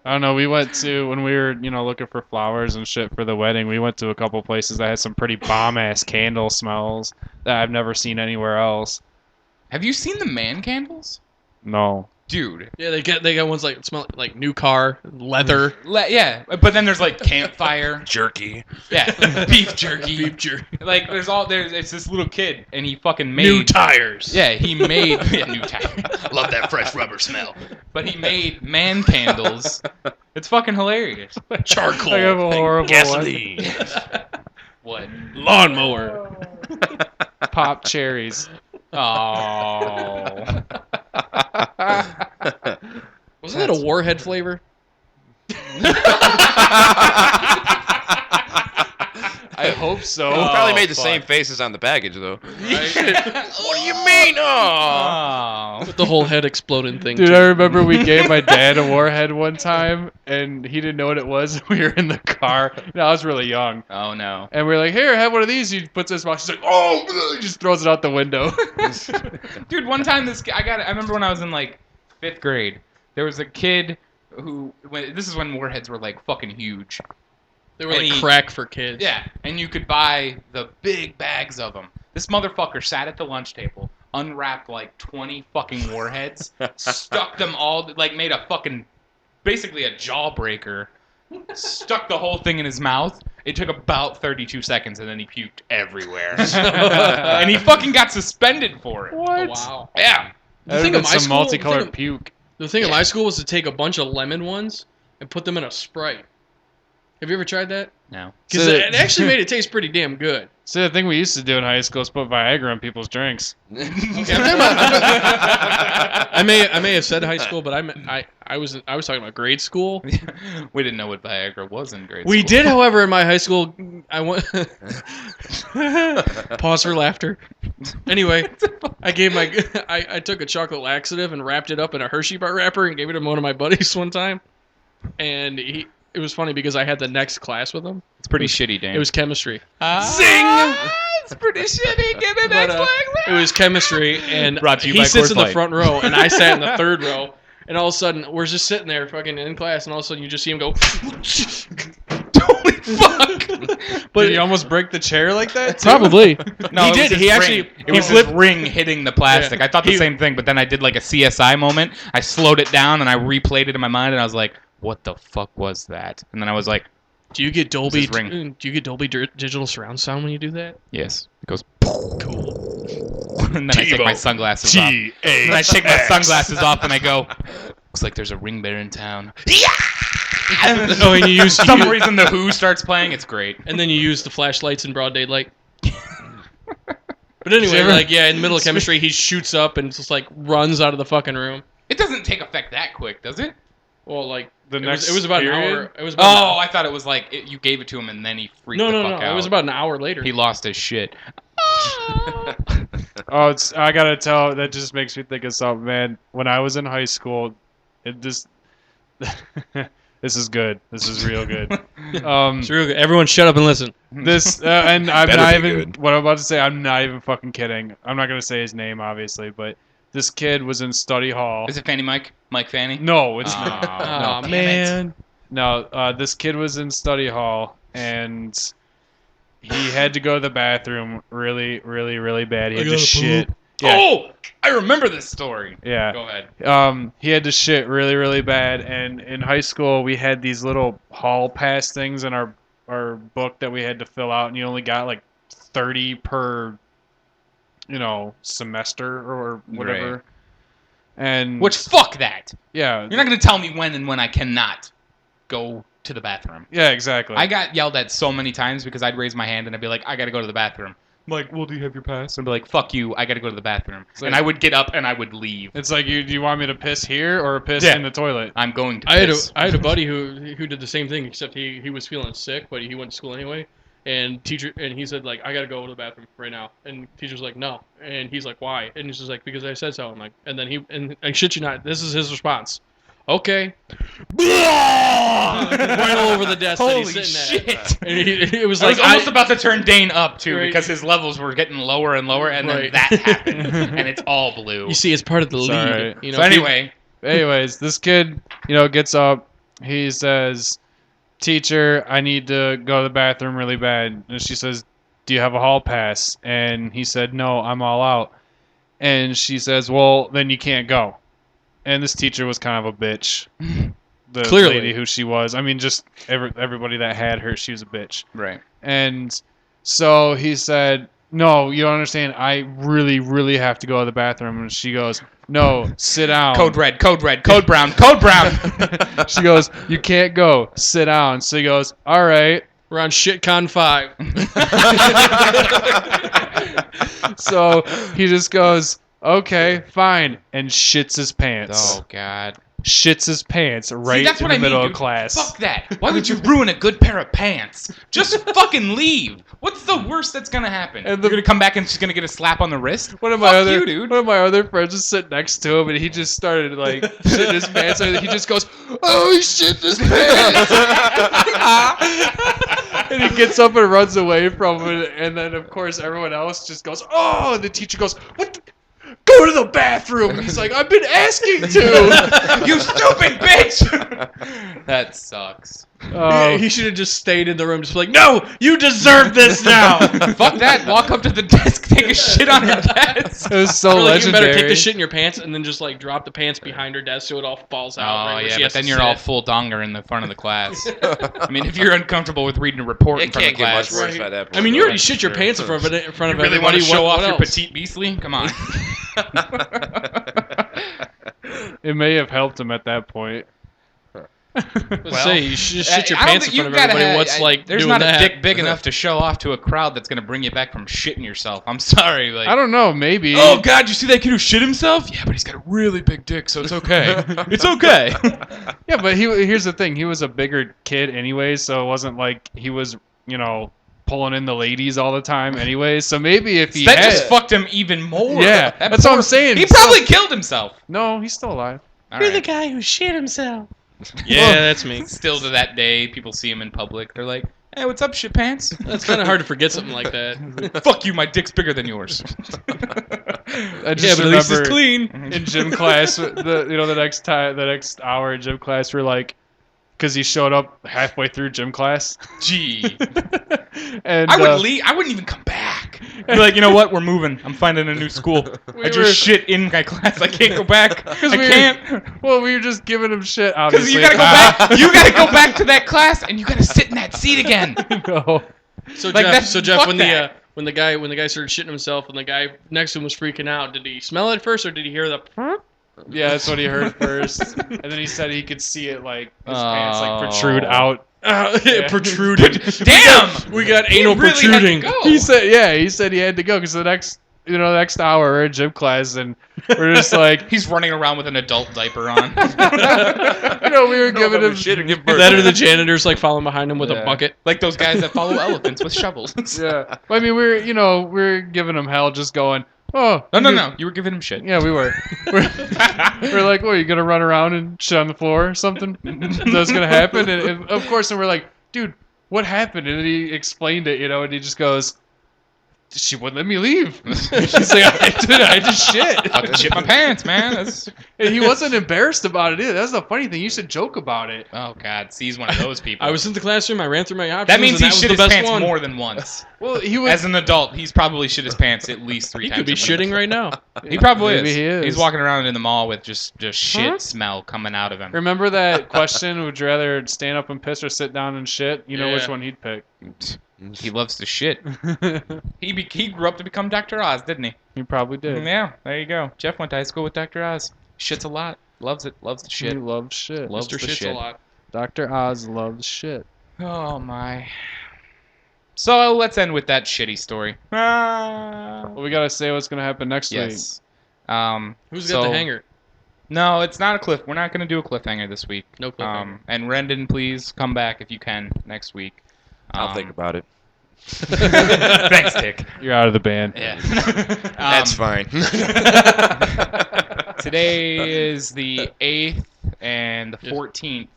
I don't know. We went to, when we were, looking for flowers and shit for the wedding, we went to a couple places that had some pretty bomb-ass candle smells that I've never seen anywhere else. Have you seen the man candles? No. Dude. Yeah, they got ones like smell like new car, leather, Yeah, but then there's like campfire. Jerky. Yeah, beef jerky. beef jerky, Like it's this little kid and he fucking made new tires. Yeah, he made new tires. Love that fresh rubber smell. But he made man candles. It's fucking hilarious. Charcoal, I have a horrible Gasoline. What? lawnmower. Pop cherries. Oh. Wasn't that a Warhead flavor? I hope so. Probably made the fuck. same faces on the package, though. Right? What do you mean? Oh. Oh. With the whole head exploding thing. Dude, too. I remember we gave my dad a Warhead one time, and he didn't know what it was. We were in the car. And I was really young. Oh no. And we are like, here, have one of these. He puts his mouth. He's like, oh, he just throws it out the window. Dude, one time I remember when I was in like 5th grade, there was a kid this is when Warheads were like fucking huge. They were like And crack for kids. Yeah, and you could buy the big bags of them. This motherfucker sat at the lunch table, unwrapped like 20 fucking Warheads, stuck them all, like made a fucking, basically a jawbreaker, stuck the whole thing in his mouth. It took about 32 seconds, and then he puked everywhere. And he fucking got suspended for it. Oh, wow. Yeah. The thing of my some school, multicolored puke. the thing of my school was to take a bunch of lemon ones and put them in a Sprite. Have you ever tried that? No. Because So- it actually made it taste pretty damn good. See, the thing we used to do in high school is put Viagra in people's drinks. I may have said high school, but I was talking about grade school. We didn't know what Viagra was in grade We school. did, however, in my high school. I went. Pause for laughter. Anyway, I took a chocolate laxative and wrapped it up in a Hershey bar wrapper and gave it to one of my buddies one time, and it was funny because I had the next class with him. It's pretty shitty, Dan. It was chemistry. Zing! It's pretty shitty. Get the next But, it was chemistry, and Brought to you he by sits in the Coors Light. front row, and I sat in the third row. And all of a sudden, we're just sitting there, fucking in class, and all of a sudden, you just see him go. Holy fuck! But did he almost break the chair like that? Too? Probably. No, he it was did. his He actually. ring. It he was flipped. his ring hitting the plastic. Yeah. I thought the same thing, but then I did like a CSI moment. I slowed it down and I replayed it in my mind, and I was like, "What the fuck was that?" And then I was like, Do you get Dolby? his ring. Do you get Dolby digital surround sound when you do that? "Yes." It goes. Cool. And then I take my sunglasses off. And then I take my sunglasses off and I go, "Looks like there's a ring bear in town." Oh, and you use For some reason the Who starts playing. It's great. and then you use the flashlights in broad daylight. But anyway, like in the middle of chemistry, he shoots up and just like runs out of the fucking room. It doesn't take effect that quick, does it? Well, like The it next was about period? an hour. It was about I thought it was like you gave it to him and then he freaked no, the no, fuck no. out. It was about an hour later. He lost his shit. Oh, I gotta tell. That just makes me think of something, man. When I was in high school, it just. This is good. This is real good. It's real good. Everyone, shut up and listen. This and I'm Better not be even. good. What I'm about to say, I'm not even fucking kidding. I'm not gonna say his name, obviously, but this kid was in study hall. Is it Fanny Mike? Mike Fanny? No, it's Oh, not. Aw, no, man. No, this kid was in study hall and he had to go to the bathroom really, really, really bad. He had to gotta shit. poop. Yeah, Oh, I remember this story. yeah. Go ahead. He had to shit really, really bad. And in high school, we had these little hall pass things in our book that we had to fill out, and you only got like 30 per, semester or whatever. Right. And Which fuck that. yeah, You're not gonna tell me when and when I cannot go to the bathroom. yeah, exactly. I got yelled at so many times because I'd raise my hand and I'd be like, I gotta go to the bathroom. I'm like, well, do you have your pass? And I'd be like, fuck you, I gotta go to the bathroom. like- And I would get up and I would leave. It's like, do you want me to piss here or piss Yeah. in the toilet? I'm going to I piss. had a buddy who did the same thing, except he was feeling sick, but he went to school anyway. And he said like, I gotta go to the bathroom right now. And teacher's like, no. And he's like, why? And he's just like, because I said so. I'm like, and then and I shit you not, this is his response. Okay. Right all over the desk that Holy he's sitting shit. at. And it was I like was almost about to turn Dane up too Right. because his levels were getting lower and lower, and then Right. that happened, and it's all blue. you see, it's part of the It's lead. alright. You know, So anyway, Anyways, this kid, gets up. He says, "Teacher, I need to go to the bathroom really bad." And she says, "Do you have a hall pass?" And he said, "No, I'm all out." And she says, well, then you can't go. And this teacher was kind of a bitch. The Clearly. lady who she was. I mean, just everybody that had her, she was a bitch. Right. And so he said, no, you don't understand. I really, really have to go to the bathroom. And she goes, no, sit down. Code red, code brown, code brown. She goes, you can't go. Sit down. So he goes, all right. We're on ShitCon 5. So he just goes, okay, fine, and shits his pants. Oh, God. Shits his pants right See, that's in what the I middle mean, of dude. class. Fuck that. Why would you ruin a good pair of pants? Just fucking leave. What's the worst that's gonna happen? And You're gonna come back and she's gonna get a slap on the wrist? One of Fuck you, dude. one of my other friends was sitting next to him, and he just started like shitting his pants. And he just goes, "Oh, he shit his pants!" And he gets up and runs away from it. And then, of course, everyone else just goes, "Oh!" And the teacher goes, "What? Go to the bathroom." And he's like, "I've been asking to." You stupid bitch! That sucks. He should have just stayed in the room, just be like, no, you deserve this now. Fuck that. Walk up to the desk, take a shit on her desk. It was so Or, like, you legendary. better take the shit in your pants and then just like drop the pants behind her desk so it all falls out. Oh, right where yeah, she but has then to you're all sit. full donger in the front of the class. I mean, if you're uncomfortable with reading a report in It front of can't get much class, worse by that point. I mean, you though, already that's shit your for pants sure. in front of you really want everybody. to show What off your else? petite beastly? Come on. It may have helped him at that point. Let's say you just shit your I don't pants in think front of you gotta everybody. have- What's like There's doing not that? a dick big enough to show off to a crowd that's gonna bring you back from shitting yourself. I'm sorry. Like, I don't know, maybe. oh God, you see that kid who shit himself? Yeah, but he's got a really big dick, so it's okay. It's okay. Yeah, but here's the thing. He was a bigger kid anyways, so it wasn't like he was, pulling in the ladies all the time anyways. So maybe if he that had... just fucked him even more. Yeah, That that's what I'm saying. He probably killed himself. No, he's still alive. All You're the right. guy who shit himself. Yeah, that's me. Still to that day, people see him in public. They're like, "Hey, what's up, shit pants?" That's kind of hard to forget something like that. Fuck you, my dick's bigger than yours. I just but at least it's remember clean. in gym class, the next hour in gym class, we're like, because he showed up halfway through gym class. Gee, And I wouldn't leave. I wouldn't even come back. Be like, you know what? We're moving. I'm finding a new school. I just shit in my class. I can't go back. I can't. Well, we were just giving him shit. Because Obviously, you gotta go back. You gotta go back to that class, and you gotta sit in that seat again. No. So Like, Jeff, fuck when that. the guy started shitting himself and the guy next to him was freaking out, did he smell it first or did he hear the? Yeah, that's what he heard first, and then he said he could see it like his pants like protrude out. It protruded. Damn! We got He anal really had to protruding. go. He said he had to go because the next hour we're in gym class and we're just like, He's running around with an adult diaper on. we were giving him shit and give birth. That or the janitor's like following behind him with Yeah. a bucket. Like those guys that follow elephants with shovels. Yeah, I mean we're giving him hell, just going, oh No. You were giving him shit. Yeah, we were. We're like, what, are you gonna run around and shit on the floor or something? That's gonna happen? And of course, and we're like, dude, what happened? And then he explained it, and he just goes, she wouldn't let me leave. He's like, I just shit. Fucking shit my pants, man. That's... And he wasn't embarrassed about it either. That's the funny thing. You should joke about it. Oh God, see, he's one of those people. I was in the classroom. I ran through my options. That means and he was shit the his best pants one. more than once. Well, he was. As an adult, he's probably shit his pants at least 3 He times. could be a week. shitting right now. He probably Maybe is. he is. He's walking around in the mall with just shit Huh? smell coming out of him. Remember that question? Would you rather stand up and piss or sit down and shit? You know Yeah. which one he'd pick. He loves to shit. He grew up to become Dr. Oz, didn't he? He probably did. Yeah, there you go. Jeff went to high school with Dr. Oz. Shits a lot. Loves it. Loves the He shit. loves shit. Loves Mr. the Shits shit. a lot. Dr. Oz loves shit. Oh my. So let's end with that shitty story. Well, we gotta say what's gonna happen next week. Yes. Who's got the hanger? No, it's not a cliff. We're not going to do a cliffhanger this week. No cliffhanger. And Rendon, please come back if you can next week. I'll think about it. Thanks, Dick. You're out of the band. Yeah. That's fine. Today is the 8th, and the 14th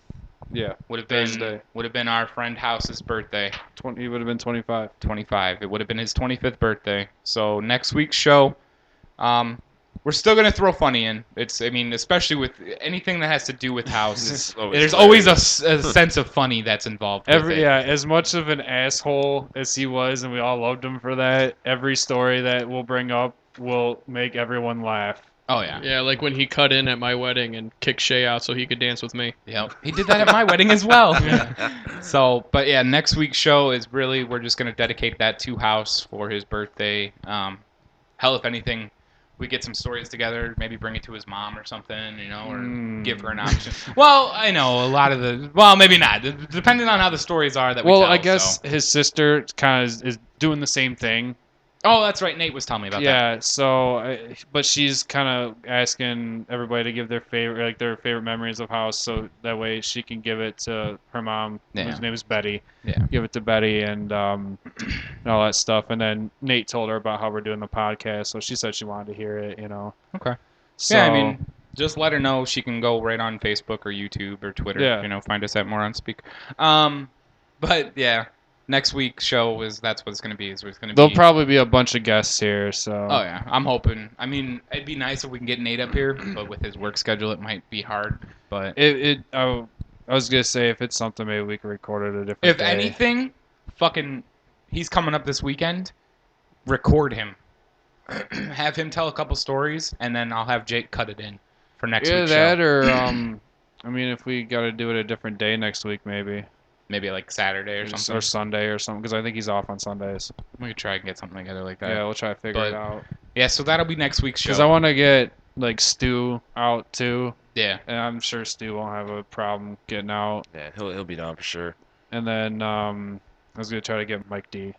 Yeah. would have Thursday. been our friend House's birthday. He would have been 25. 25. It would have been his 25th birthday. So next week's show, we're still gonna throw funny in. Especially with anything that has to do with House. There's always a sense of funny that's involved. with it. As much of an asshole as he was, and we all loved him for that. Every story that we'll bring up will make everyone laugh. Oh yeah. Yeah, like when he cut in at my wedding and kicked Shay out so he could dance with me. Yep. He did that at my wedding as well. Yeah. So, but yeah, next week's show is really, we're just going to dedicate that to House for his birthday. Hell, if anything, we get some stories together, maybe bring it to his mom or something, you know, or give her an option. Well, I know a lot of maybe not, depending on how the stories are that we tell. Well, I guess his sister kind of is doing the same thing. Oh, that's right. Nate was telling me about that. Yeah, so, but she's kind of asking everybody to give their favorite memories of House, so that way she can give it to her mom, whose name is Betty. Yeah. Give it to Betty and all that stuff. And then Nate told her about how we're doing the podcast, so she said she wanted to hear it, you know. Okay. So, yeah, I mean, just let her know. She can go right on Facebook or YouTube or Twitter. Yeah. You know, find us at Morons Speak. But yeah. Next week's show that's what it's going to be. There'll probably be a bunch of guests here, so. Oh yeah, I'm hoping. I mean, it'd be nice if we can get Nate up here, but with his work schedule, it might be hard. But I was gonna say if it's something, maybe we can record it a different if day. anything, fucking, he's coming up this weekend. Record him, have him tell a couple stories, and then I'll have Jake cut it in for next week's that show. or I mean, if we got to do it a different day next week, maybe like Saturday or something, or Sunday or something, because I think he's off on Sundays. We could try and get something together like that. Yeah, we'll try to figure it out. Yeah, so that'll be next week's show. Because I want to get like Stu out too. Yeah, and I'm sure Stu won't have a problem getting out. Yeah, he'll be down for sure. And then I was gonna try to get Mike D.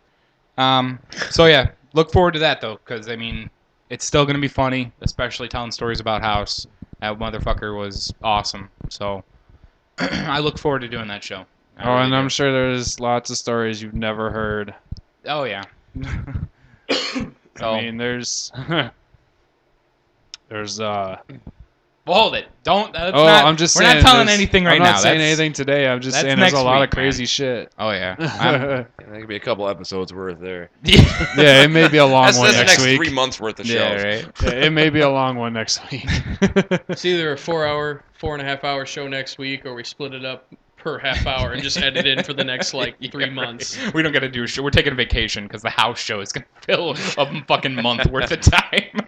So yeah, look forward to that though, because I mean, it's still gonna be funny, especially telling stories about House. That motherfucker was awesome. So I look forward to doing that show. And I'm sure there's lots of stories you've never heard. Oh yeah. I mean, there's Well, hold it. Don't. I'm just saying. We're not telling anything right now. I'm not saying anything today. I'm just saying there's a lot of crazy shit. Oh yeah. There could be a couple episodes worth there. Yeah, it may be a long one that's next week. 3 months worth of shows. Yeah, right. Yeah, it may be a long one next week. It's either a 4.5 hour show next week, or we split it up per half hour and just edit in for the next 3 months. We don't got to do a show. We're taking a vacation because the House show is gonna fill a fucking month worth of time.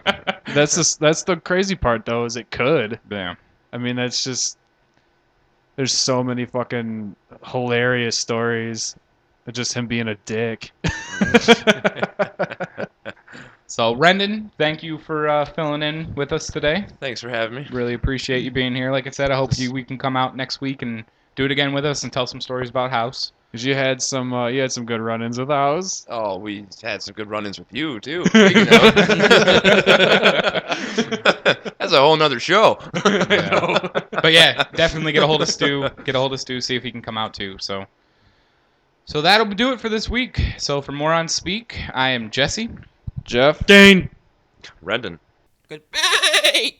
That's the crazy part though, is it could. Yeah. I mean, that's just, there's so many fucking hilarious stories of just him being a dick. So, Rendon, thank you for filling in with us today. Thanks for having me. Really appreciate you being here. Like I said, I hope we can come out next week and do it again with us and tell some stories about House. Because you had some good run-ins with House. Oh, we had some good run-ins with you, too. That's a whole nother show. Yeah. But yeah, definitely get a hold of Stu. See if he can come out too. So that'll do it for this week. So for Morons Speak, I am Jesse. Jeff. Dane. Rendon. Goodbye.